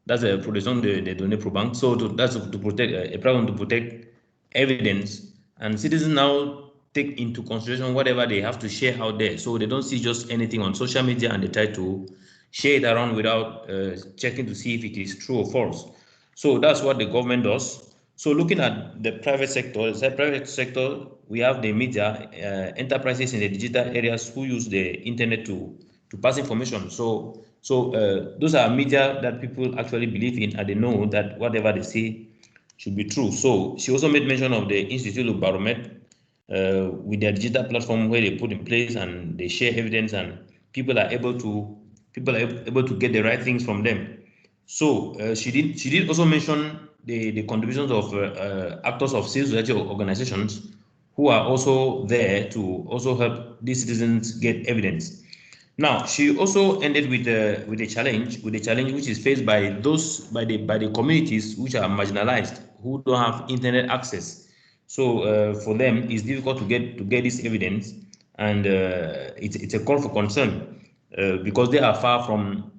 That's a protection de données probantes. So that's to protect a platform to protect evidence, and citizens now take into consideration whatever they have to share out there. So they don't see just anything on social media and they try to share it around without checking to see if it is true or false. So that's what the government does. So looking at the private sector, we have the media, enterprises in the digital areas who use the internet to pass information. So those are media that people actually believe in, and they know that whatever they say should be true. So she also made mention of the Institut of Baromètre with their digital platform where they put in place and they share evidence, and people are able to get the right things from them. So she did also mention the contributions of actors of civil society organizations who are also there to also help these citizens get evidence. Now, she also ended with a challenge which is faced by the communities which are marginalized, who don't have internet access. So for them, it's difficult to get this evidence, and it's a call for concern because they are far from.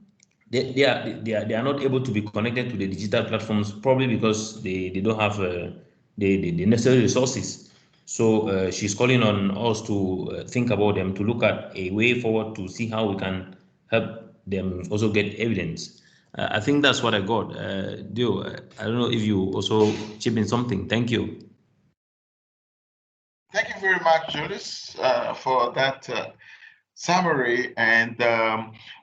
They are not able to be connected to the digital platforms, probably because they don't have the necessary resources. So she's calling on us to think about them, to look at a way forward to see how we can help them also get evidence. I think that's what I got. Dio, I don't know if you also chip in something. Thank you. Thank you very much, Julius, for that summary. And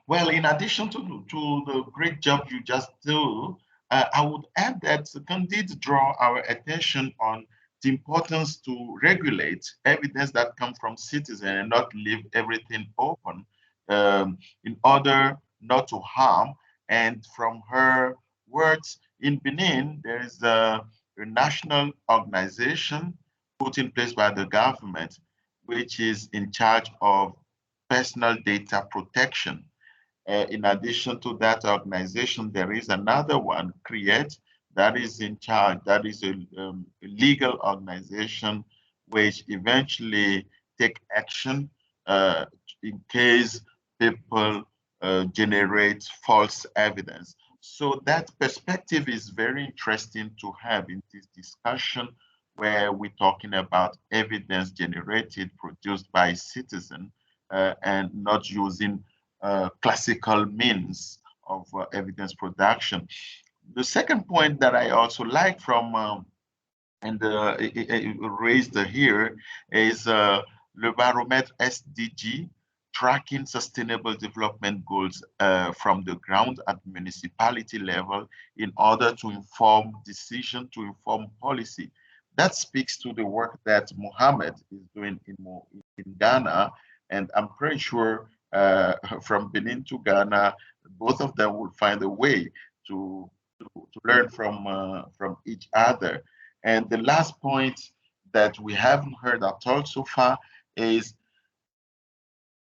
well, in addition to the great job you just do, I would add that Candide draw our attention on the importance to regulate evidence that comes from citizens and not leave everything open in order not to harm. And from her words, in Benin, there is a national organization put in place by the government, which is in charge of personal data protection. In addition to that organization, there is another one, CREATE, that is in charge, that is a legal organization which eventually take action in case people generate false evidence. So that perspective is very interesting to have in this discussion, where we're talking about evidence generated, produced by citizens, and not using classical means of evidence production. The second point that I also like from raised here is Le Baromètre SDG, tracking sustainable development goals from the ground at municipality level in order to inform decision, to inform policy. That speaks to the work that Mohammed is doing in Ghana, and I'm pretty sure from Benin to Ghana, both of them will find a way to learn from each other. And the last point that we haven't heard at all so far is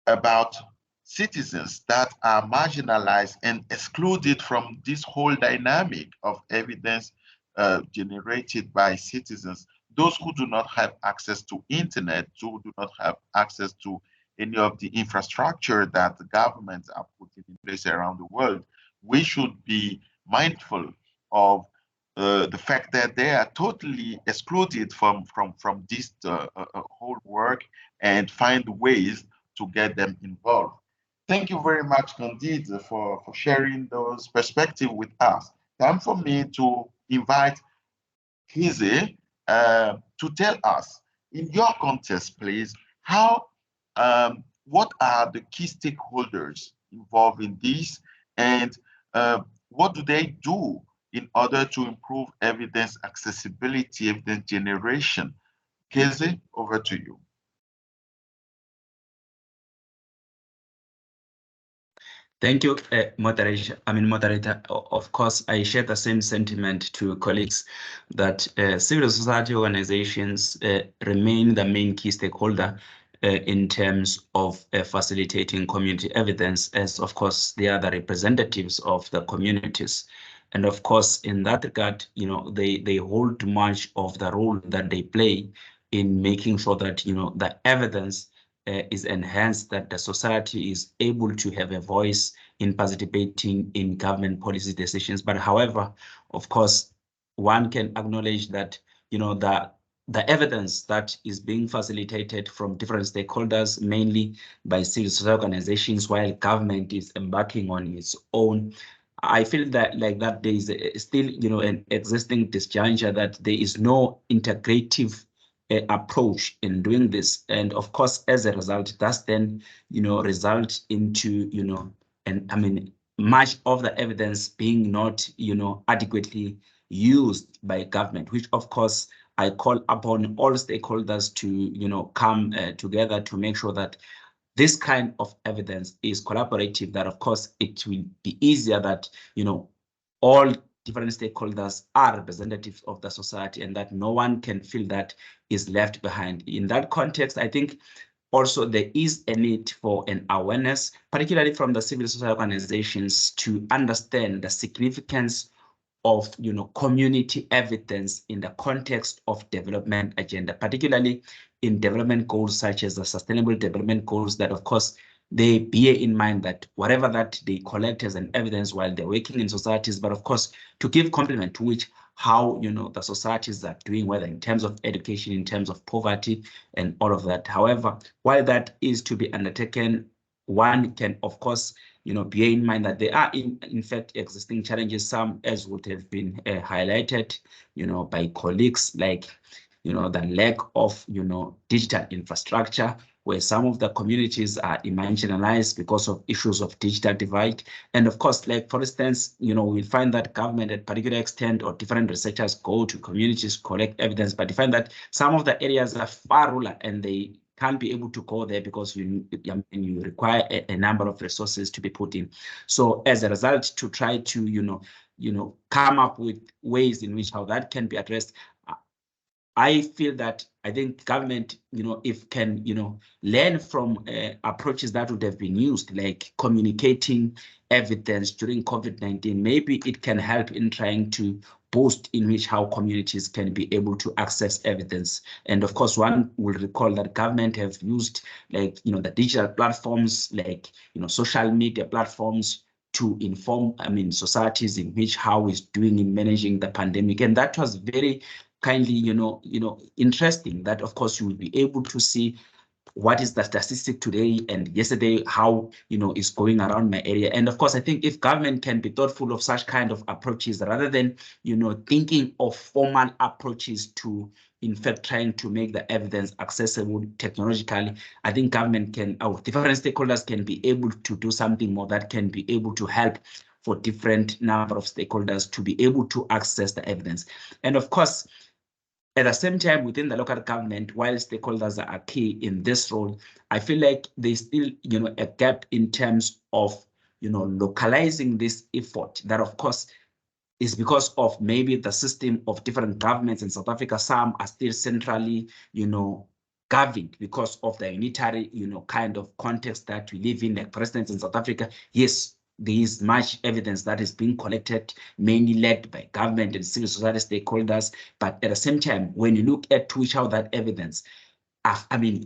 about citizens that are marginalized and excluded from this whole dynamic of evidence generated by citizens. Those who do not have access to internet, who do not have access to any of the infrastructure that the governments are putting in place around the world. We should be mindful of the fact that they are totally excluded from this whole work, and find ways to get them involved. Thank you very much, Candide, for sharing those perspectives with us. Time for me to invite Mkhize to tell us, in your context, please, how what are the key stakeholders involved in this, and what do they do in order to improve evidence accessibility, evidence generation? Mkhize, over to you. Thank you, moderator. Of course, I share the same sentiment to colleagues that civil society organizations remain the main key stakeholder in terms of facilitating community evidence, as of course they are the representatives of the communities. And of course, in that regard, they hold much of the role that they play in making sure that, the evidence is enhanced, that the society is able to have a voice in participating in government policy decisions. But however, of course, one can acknowledge that, the evidence that is being facilitated from different stakeholders, mainly by civil society organizations, while government is embarking on its own, I feel that there is still, an existing disjuncture, that there is no integrative approach in doing this. And of course, as a result, that's then, result into, and much of the evidence being not, adequately used by government, which of course I call upon all stakeholders to, come together to make sure that this kind of evidence is collaborative, that of course it will be easier that, all different stakeholders are representatives of the society, and that no one can feel that is left behind. In that context, I think also there is a need for an awareness, particularly from the civil society organizations, to understand the significance of community evidence in the context of development agenda, particularly in development goals such as the Sustainable Development Goals, that of course they bear in mind that whatever that they collect as an evidence while they're working in societies, but of course to give complement to which how the societies are doing, whether in terms of education, in terms of poverty, and all of that. However, while that is to be undertaken, one can of course bear in mind that there are in fact existing challenges, some as would have been highlighted by colleagues, like the lack of digital infrastructure, where some of the communities are marginalized because of issues of digital divide. And of course, like for instance, we find that government at particular extent, or different researchers go to communities, collect evidence, but you find that some of the areas are far rural and they can't be able to go there because you require a number of resources to be put in. So as a result, to try to come up with ways in which how that can be addressed, I feel that I think government, if can, learn from approaches that would have been used, like communicating evidence during COVID-19, maybe it can help in trying to boost in which how communities can be able to access evidence. And of course, one will recall that government have used like, the digital platforms, like, social media platforms to inform, societies in which how is doing in managing the pandemic. And that was very kindly, interesting that, of course, you will be able to see what is the statistic today and yesterday, how, is going around my area. And of course, I think if government can be thoughtful of such kind of approaches rather than, thinking of formal approaches to, in fact, trying to make the evidence accessible technologically, I think government can, our different stakeholders can be able to do something more that can be able to help for different number of stakeholders to be able to access the evidence. And of course, at the same time, within the local government, while stakeholders are key in this role, I feel like there's still, a gap in terms of, localizing this effort that, of course, is because of maybe the system of different governments in South Africa. Some are still centrally, governed because of the unitary, kind of context that we live in. Like, for instance, in South Africa, yes, there is much evidence that is being collected, mainly led by government and civil society stakeholders. But at the same time, when you look at which how that evidence,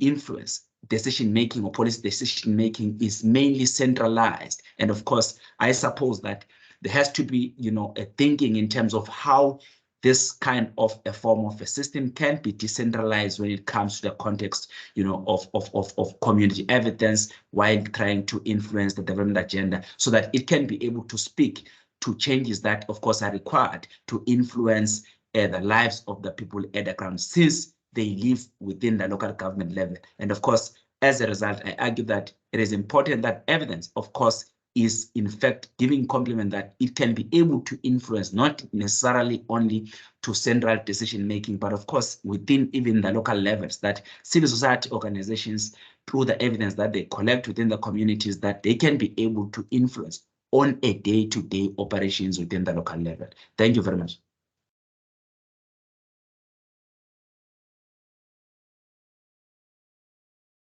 influence decision-making or policy decision-making is mainly centralized. And of course, I suppose that there has to be, a thinking in terms of how this kind of a form of a system can be decentralized when it comes to the context, of community evidence, while trying to influence the development agenda, so that it can be able to speak to changes that, of course, are required to influence the lives of the people at the ground, since they live within the local government level. And of course, as a result, I argue that it is important that evidence, of course, is in fact giving complement that it can be able to influence, not necessarily only to central decision-making, but of course within even the local levels, that civil society organizations, through the evidence that they collect within the communities, that they can be able to influence on a day-to-day operations within the local level. Thank you very much.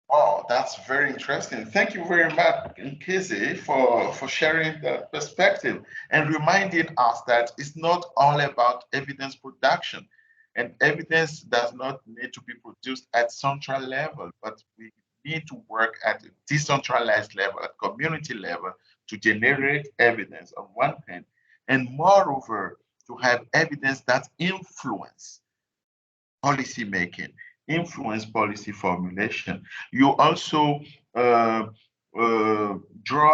Wow, that's very interesting. Thank you very much, Mkhize, for sharing that perspective and reminding us that it's not all about evidence production. And evidence does not need to be produced at central level, but we need to work at a decentralized level, at community level, to generate evidence on one hand, and moreover, to have evidence that influence policy making, influence policy formulation. You also draw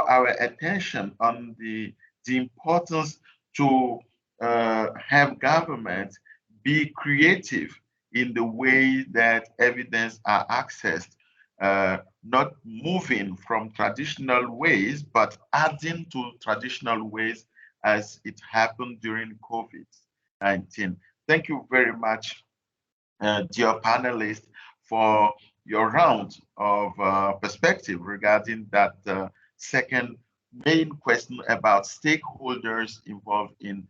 our attention on the importance to have government be creative in the way that evidence are accessed, not moving from traditional ways, but adding to traditional ways as it happened during COVID-19. Thank you very much, dear panelists, for your round of perspective regarding that second main question about stakeholders involved in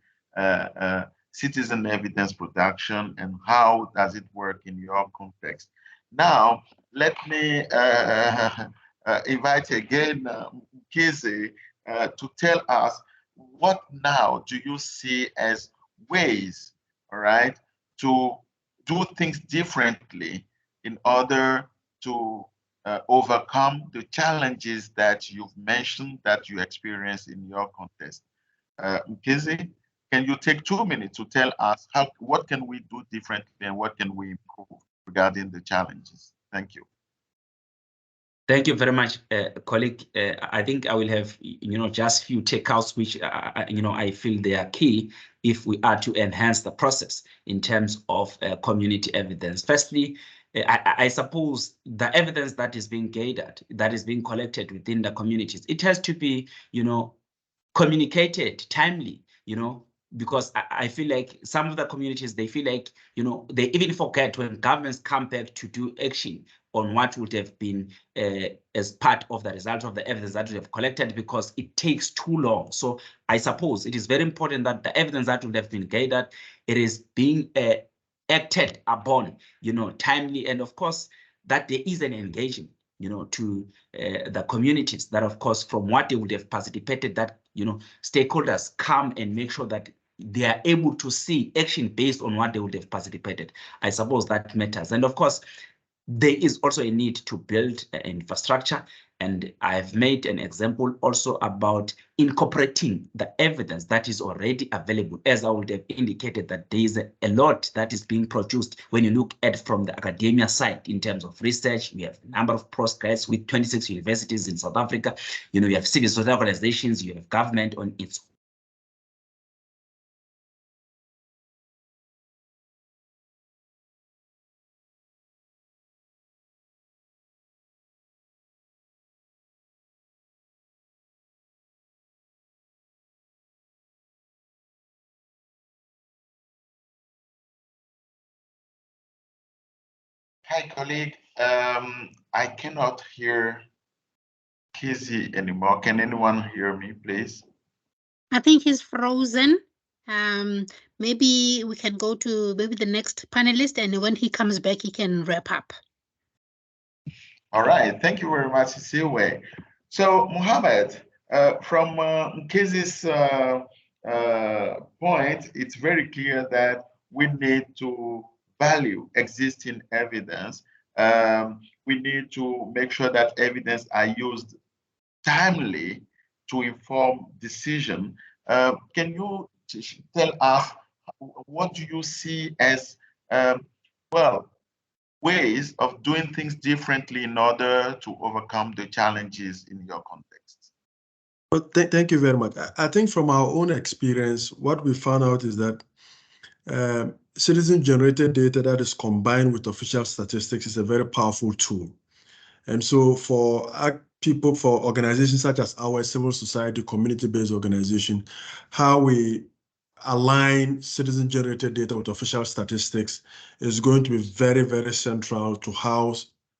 citizen evidence production and how does it work in your context. Now, let me invite again Mkhize to tell us what now do you see as ways, all right, to do things differently in order to overcome the challenges that you've mentioned that you experience in your context. Mkhize, can you take 2 minutes to tell us what can we do differently and what can we improve regarding the challenges? Thank you. Thank you very much, colleague. I think I will have, just few takeouts, which, I feel they are key if we are to enhance the process in terms of community evidence. Firstly, I suppose the evidence that is being gathered, that is being collected within the communities, it has to be, communicated timely, because I feel like some of the communities, they feel like, they even forget when governments come back to do action on what would have been as part of the result of the evidence that we have collected, because it takes too long. So I suppose it is very important that the evidence that would have been gathered, it is being acted upon, timely, and of course, that there is an engagement, to the communities that, of course, from what they would have participated, that, stakeholders come and make sure that they are able to see action based on what they would have participated. I suppose that matters. And of course, there is also a need to build infrastructure. And I've made an example also about incorporating the evidence that is already available, as I would have indicated that there is a lot that is being produced when you look at from the academia side in terms of research. We have a number of postgrads with 26 universities in South Africa. You have civil society organizations, you have government on its Hi, colleague. I cannot hear Mkhize anymore. Can anyone hear me, please? I think he's frozen. Maybe we can go to the next panelist, and when he comes back, he can wrap up. All right. Thank you very much, Cecile. So, Mohammed, from Mkhize's point, it's very clear that we need to value existing evidence. We need to make sure that evidence are used timely to inform decision. Can you tell us what do you see as ways of doing things differently in order to overcome the challenges in your context? Well, thank you very much. I think from our own experience, what we found out is that citizen-generated data that is combined with official statistics is a very powerful tool. And so for people, for organizations such as our civil society, community-based organization, how we align citizen-generated data with official statistics is going to be very, very central to how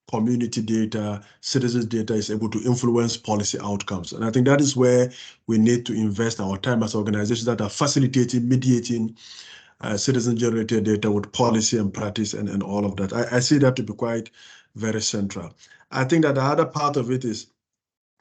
community data, citizens' data is able to influence policy outcomes. And I think that is where we need to invest our time as organizations that are facilitating, mediating citizen-generated data with policy and practice and all of that. I see that to be quite very central. I think that the other part of it is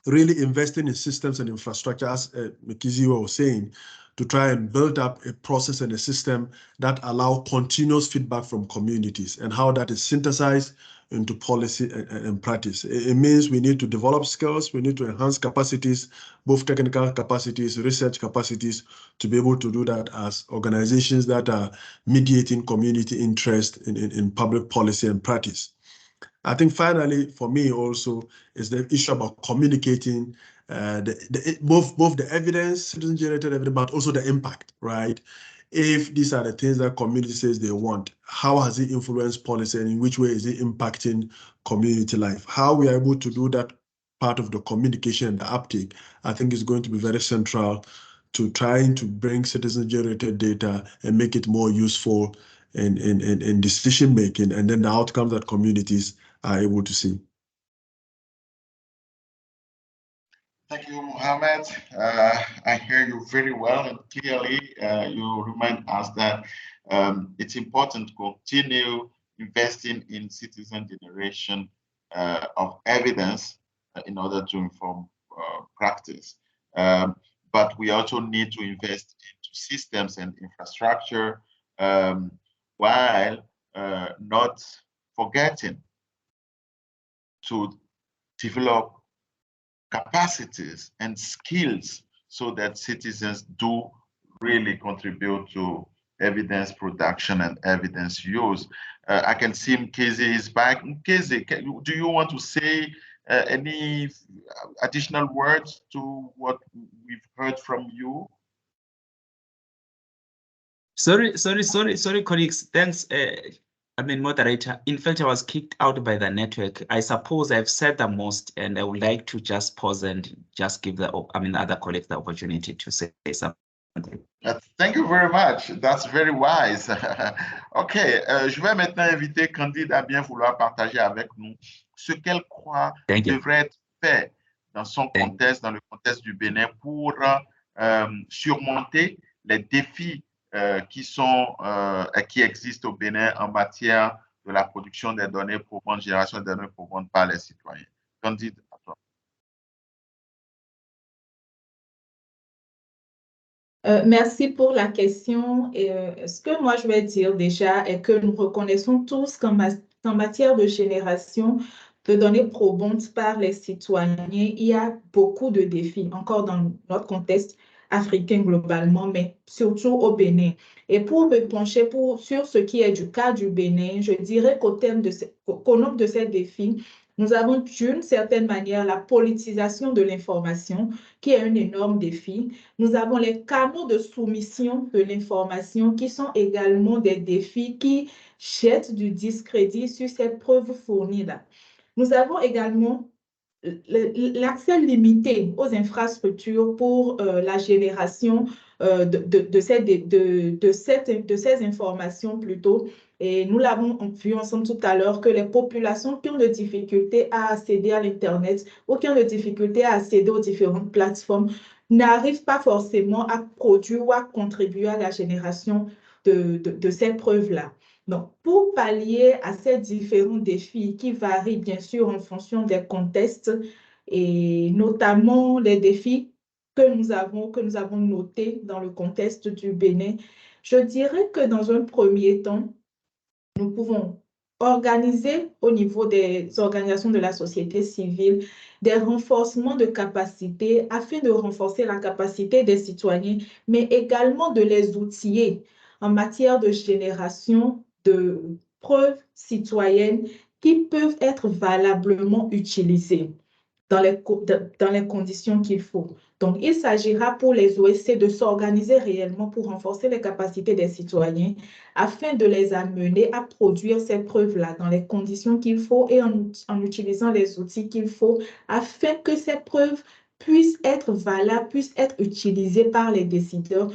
really investing in systems and infrastructure, as Mkhize was saying, to try and build up a process and a system that allow continuous feedback from communities and how that is synthesized into policy and practice. It means we need to develop skills, we need to enhance capacities, both technical capacities, research capacities, to be able to do that as organizations that are mediating community interest in public policy and practice. I think finally, for me also, is the issue about communicating both the evidence, citizen-generated evidence, but also the impact, right? If these are the things that community says they want, how has it influenced policy and in which way is it impacting community life? How we are able to do that part of the communication and the uptake, I think is going to be very central to trying to bring citizen-generated data and make it more useful in decision-making and then the outcomes that communities are able to see. Thank you, Mohammed. I hear you very well and clearly. You remind us that it's important to continue investing in citizen generation of evidence in order to inform practice. But we also need to invest into systems and infrastructure while not forgetting to develop capacities and skills so that citizens do really contribute to evidence production and evidence use. I can see Mkhize is back. Mkhize, do you want to say any additional words to what we've heard from you? Sorry, colleagues. Thanks. Moderator. In fact, I was kicked out by the network. I suppose I've said the most, and I would like to just pause and just give the other colleagues the opportunity to say something. Thank you very much. That's very wise. OK, je vais maintenant inviter Candide à bien vouloir partager avec nous ce qu'elle croit devrait être fait dans son contexte, dans le contexte du Bénin, pour surmonter les défis qui existent au Bénin en matière de la production des données probantes, génération des données probantes par les citoyens. Candide, à toi. Merci pour la question. Et, ce que moi je vais dire déjà est que nous reconnaissons tous qu'en matière de génération de données probantes par les citoyens, il y a beaucoup de défis, encore dans notre contexte africain globalement, mais surtout au Bénin. Et pour me pencher sur ce qui est du cas du Bénin, je dirais qu'au nombre de ces défis, nous avons d'une certaine manière la politisation de l'information, qui est un énorme défi. Nous avons les canaux de soumission de l'information qui sont également des défis qui jettent du discrédit sur cette preuve fournie-là. Nous avons également l'accès limité aux infrastructures pour la génération de ces informations plutôt. Et nous l'avons vu ensemble tout à l'heure que les populations qui ont de difficultés à accéder à l'Internet ou qui ont de difficultés à accéder aux différentes plateformes n'arrivent pas forcément à produire ou à contribuer à la génération de ces preuves-là. Donc, pour pallier à ces différents défis qui varient bien sûr en fonction des contextes et notamment les défis que nous avons notés dans le contexte du Bénin, je dirais que dans un premier temps, nous pouvons organiser au niveau des organisations de la société civile des renforcements de capacités afin de renforcer la capacité des citoyens, mais également de les outiller en matière de génération de preuves citoyennes qui peuvent être valablement utilisées dans les conditions qu'il faut. Donc, il s'agira pour les OSC de s'organiser réellement pour renforcer les capacités des citoyens afin de les amener à produire ces preuves-là dans les conditions qu'il faut et en utilisant les outils qu'il faut afin que ces preuves puissent être valables, puissent être utilisées par les décideurs,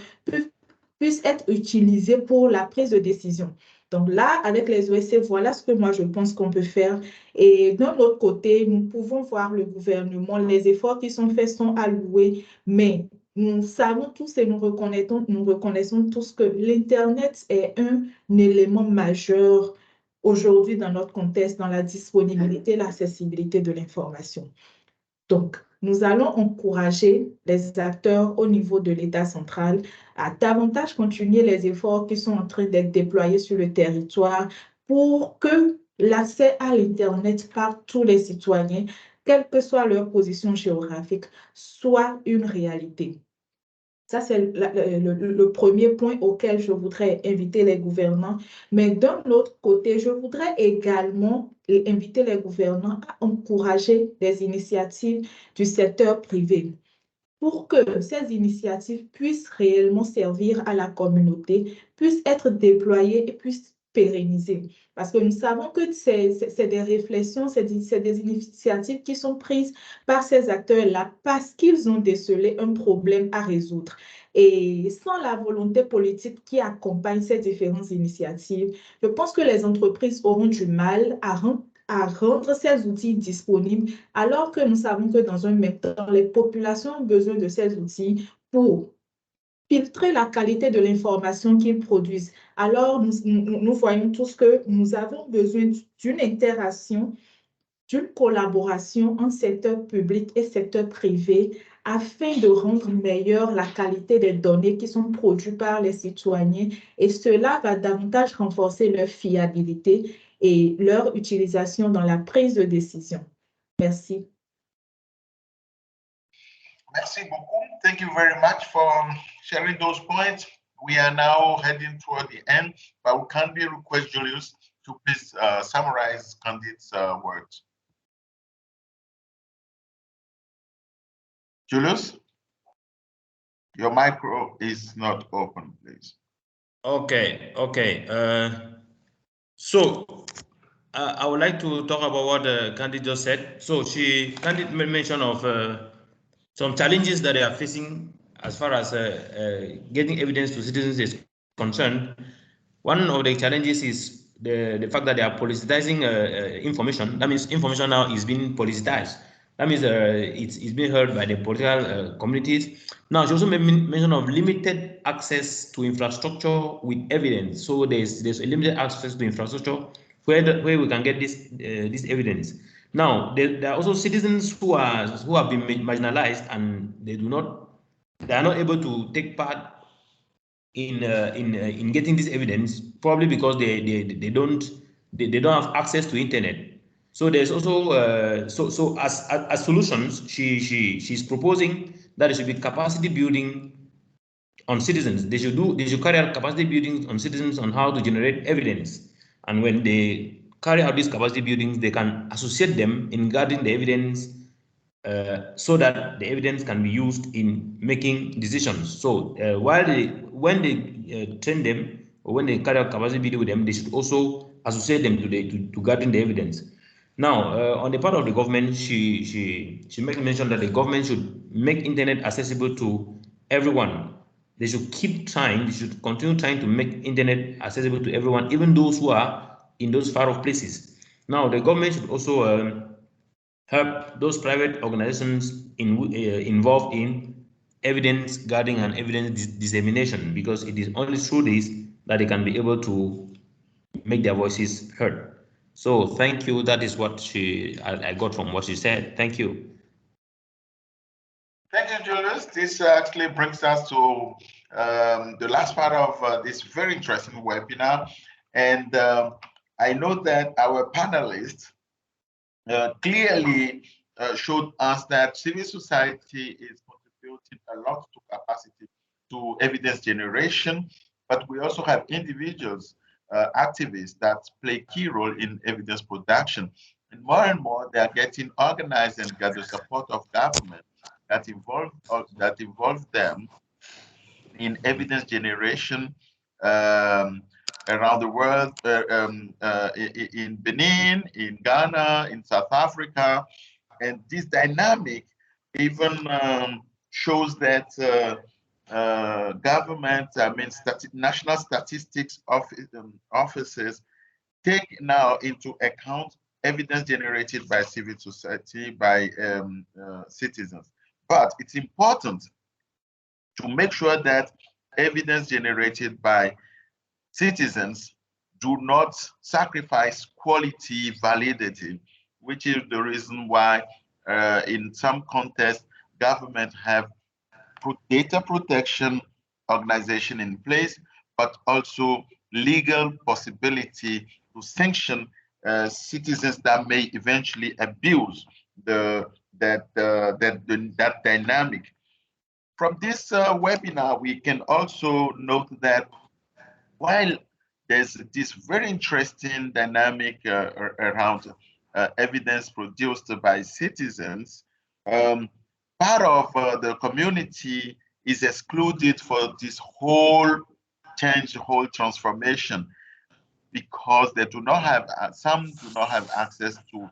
puissent être utilisées pour la prise de décision. Donc là, avec les OSC, voilà ce que moi je pense qu'on peut faire. Et d'un autre côté, nous pouvons voir le gouvernement, les efforts qui sont faits sont alloués, mais nous savons tous et nous reconnaissons tous que l'Internet est un élément majeur aujourd'hui dans notre contexte, dans la disponibilité, l'accessibilité de l'information. Donc, nous allons encourager les acteurs au niveau de l'État central à davantage continuer les efforts qui sont en train d'être déployés sur le territoire pour que l'accès à l'Internet par tous les citoyens, quelle que soit leur position géographique, soit une réalité. Ça, c'est le premier point auquel je voudrais inviter les gouvernants. Mais d'un autre côté, je voudrais également inviter les gouvernants à encourager les initiatives du secteur privé pour que ces initiatives puissent réellement servir à la communauté, puissent être déployées et puissent pérenniser. Parce que nous savons que c'est des réflexions, c'est des initiatives qui sont prises par ces acteurs-là parce qu'ils ont décelé un problème à résoudre. Et sans la volonté politique qui accompagne ces différentes initiatives, je pense que les entreprises auront du mal à rendre ces outils disponibles, alors que nous savons que dans un même temps, les populations ont besoin de ces outils pour filtrer la qualité de l'information qu'ils produisent. Alors, nous voyons tous que nous avons besoin d'une interaction, d'une collaboration entre secteur public et secteur privé afin de rendre meilleure la qualité des données qui sont produites par les citoyens et cela va davantage renforcer leur fiabilité et leur utilisation dans la prise de décision. Merci. Merci beaucoup. Thank you very much for sharing those points. We are now heading toward the end, but we kindly request Julius to please summarize Candide's words. Julius, your micro is not open, please. Okay. I would like to talk about what Candide just said. So Candide made mention of some challenges that they are facing as far as getting evidence to citizens is concerned. One of the challenges is the fact that they are politicizing information. That means information now is being politicized. That means it's being heard by the political communities. Now, she also made mention of limited access to infrastructure with evidence. So there's a limited access to infrastructure where we can get this evidence. Now, there are also citizens who have been marginalized and they are not able to take part in getting this evidence, probably because they don't have access to internet. So there's also as solutions, she's proposing that there should be capacity building on citizens. They should carry out capacity building on citizens on how to generate evidence, and when they carry out these capacity buildings, they can associate them in gathering the evidence, so that the evidence can be used in making decisions. So when they train them, or when they carry out capacity building with them, they should also associate them to gathering the evidence. Now, on the part of the government, she made mention that the government should make internet accessible to everyone. They should keep trying. They should continue trying to make internet accessible to everyone, even those who are in those far off places. Now, the government should also help those private organizations involved in evidence gathering and evidence dissemination, because it is only through this that they can be able to make their voices heard. So thank you. That is what I got from what she said. Thank you. Thank you, Julius. This actually brings us to the last part of this very interesting webinar. And I know that our panelists clearly showed us that civil society is contributing a lot to capacity, to evidence generation, but we also have individuals, activists that play a key role in evidence production. And more, they are getting organized and get the support of government that involve them in evidence generation around the world, in Benin, in Ghana, in South Africa. And this dynamic even shows that government, national statistics offices take now into account evidence generated by civil society, by citizens. But it's important to make sure that evidence generated by citizens do not sacrifice quality, validity, which is the reason why in some contexts, government have put data protection organization in place, but also legal possibility to sanction citizens that may eventually abuse that dynamic. From this webinar, we can also note that while there's this very interesting dynamic around evidence produced by citizens, part of the community is excluded for this whole change, whole transformation, because they do not have, some do not have access to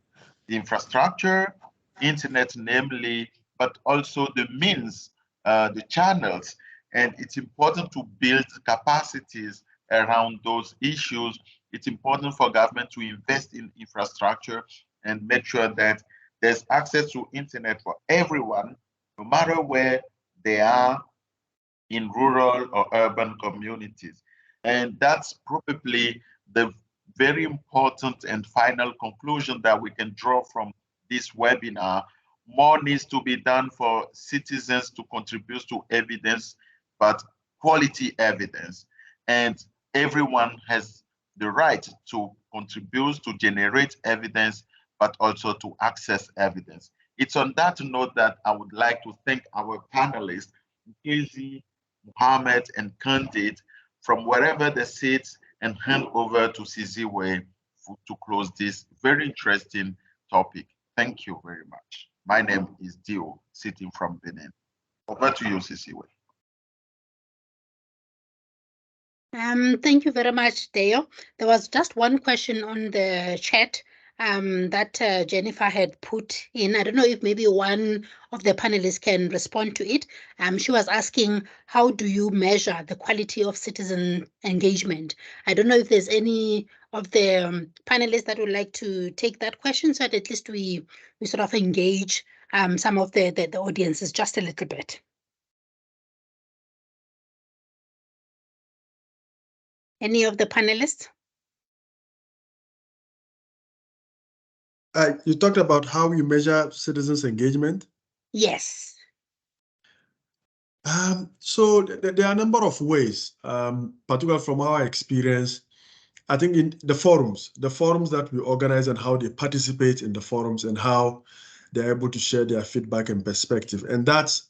the infrastructure, internet namely, but also the means, the channels. And it's important to build capacities around those issues. It's important for government to invest in infrastructure and make sure that there's access to internet for everyone, no matter where they are in rural or urban communities. And that's probably the very important and final conclusion that we can draw from this webinar. More needs to be done for citizens to contribute to evidence, but quality evidence. And everyone has the right to contribute, to generate evidence, but also to access evidence. It's on that note that I would like to thank our panelists, Mkhize, Mohammed, and Candide, from wherever they sit, and hand over to Siziwe to close this very interesting topic. Thank you very much. My name is Dio, sitting from Benin. Over to you, Siziwe. Thank you very much, Deo. There was just one question on the chat that Jennifer had put in. I don't know if maybe one of the panelists can respond to it. She was asking, how do you measure the quality of citizen engagement? I don't know if there's any of the panelists that would like to take that question, so that at least we sort of engage some of the audiences just a little bit. Any of the panelists? You talked about how you measure citizens' engagement. Yes. So there are a number of ways, particularly from our experience. I think in the forums that we organize and how they participate in the forums and how they're able to share their feedback and perspective. And that's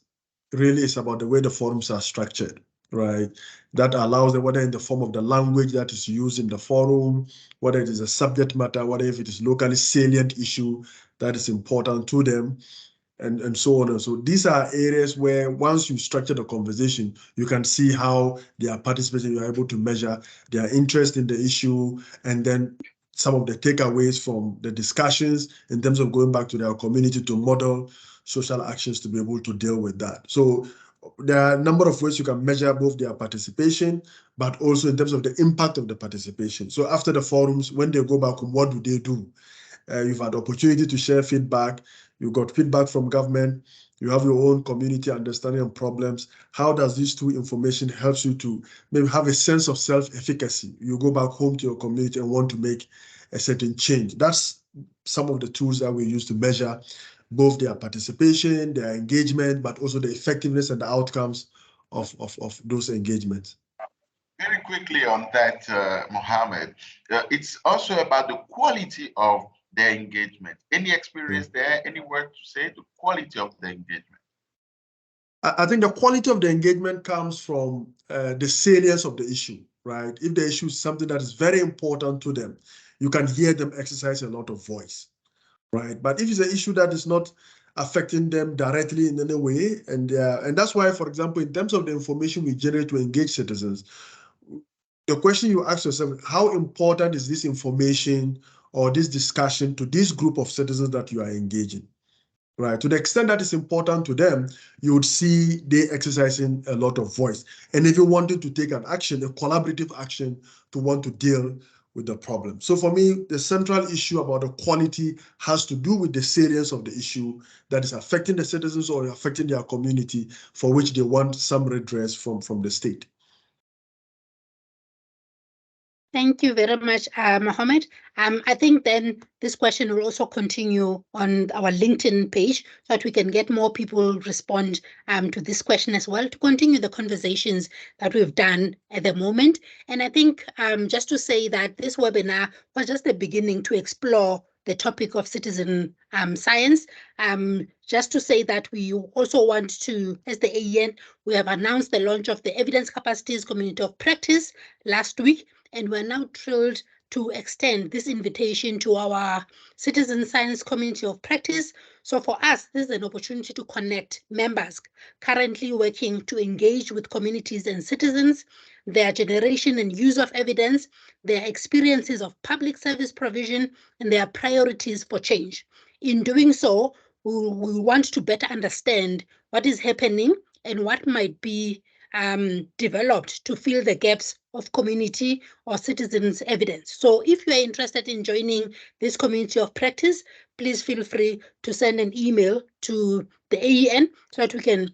really is about the way the forums are structured, right? That allows them, whether in the form of the language that is used in the forum, whether it is a subject matter, whether if it is locally salient issue that is important to them, and so on and so. These are areas where once you structure the conversation, you can see how they are participating. You are able to measure their interest in the issue, and then some of the takeaways from the discussions in terms of going back to their community to model social actions to be able to deal with that. So there are a number of ways you can measure both their participation, but also in terms of the impact of the participation. So after the forums, when they go back home, what do they do? You've had opportunity to share feedback. You got feedback from government. You have your own community understanding of problems. How does these two information helps you to maybe have a sense of self-efficacy? You go back home to your community and want to make a certain change. That's some of the tools that we use to measure both their participation, their engagement, but also the effectiveness and the outcomes of those engagements. Very quickly on that, Mohammed, it's also about the quality of their engagement. Any experience there, any word to say, the quality of the engagement? I think the quality of the engagement comes from the salience of the issue, right? If the issue is something that is very important to them, you can hear them exercise a lot of voice, right? But if it's an issue that is not affecting them directly in any way, and that's why, for example, in terms of the information we generate to engage citizens, the question you ask yourself, how important is this information or this discussion to this group of citizens that you are engaging, right? To the extent that is important to them, you would see they exercising a lot of voice. And if you wanted to take an action, a collaborative action to want to deal with the problem. So for me, the central issue about the quality has to do with the salience of the issue that is affecting the citizens or affecting their community for which they want some redress from the state. Thank you very much, Mohammed. I think then this question will also continue on our LinkedIn page so that we can get more people respond to this question as well, to continue the conversations that we've done at the moment. And I think just to say that this webinar was just the beginning to explore the topic of citizen science. Just to say that we also want to, as the AEN, we have announced the launch of the Evidence Capacities Community of Practice last week. And we're now thrilled to extend this invitation to our citizen science community of practice. So for us, this is an opportunity to connect members currently working to engage with communities and citizens, their generation and use of evidence, their experiences of public service provision, and their priorities for change. In doing so, we want to better understand what is happening and what might be developed to fill the gaps of community or citizens' evidence. So if you are interested in joining this community of practice, please feel free to send an email to the AEN so that we can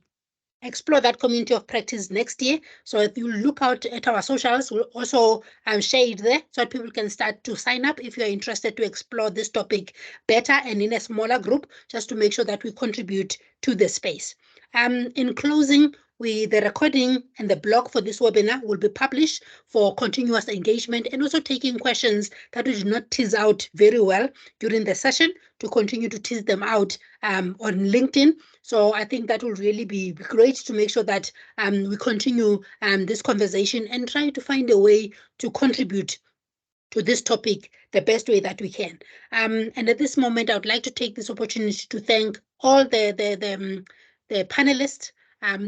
explore that community of practice next year. So if you look out at our socials, we'll also share it there so that people can start to sign up if you are interested to explore this topic better and in a smaller group, just to make sure that we contribute to the space. In closing, the recording and the blog for this webinar will be published for continuous engagement and also taking questions that we did not tease out very well during the session to continue to tease them out on LinkedIn. So I think that will really be great to make sure that we continue this conversation and try to find a way to contribute to this topic the best way that we can. And at this moment, I would like to take this opportunity to thank all the panelists.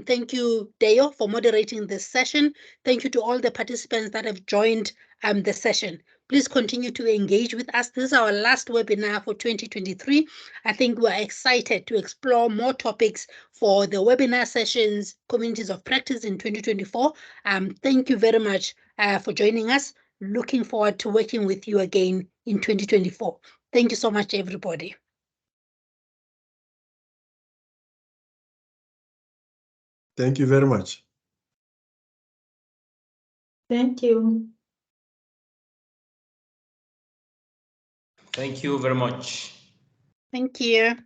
Thank you, Deo, for moderating this session. Thank you to all the participants that have joined the session. Please continue to engage with us. This is our last webinar for 2023. I think we're excited to explore more topics for the webinar sessions, communities of practice in 2024. Thank you very much for joining us. looking forward to working with you again in 2024. Thank you so much, everybody. Thank you very much. Thank you. Thank you very much. Thank you.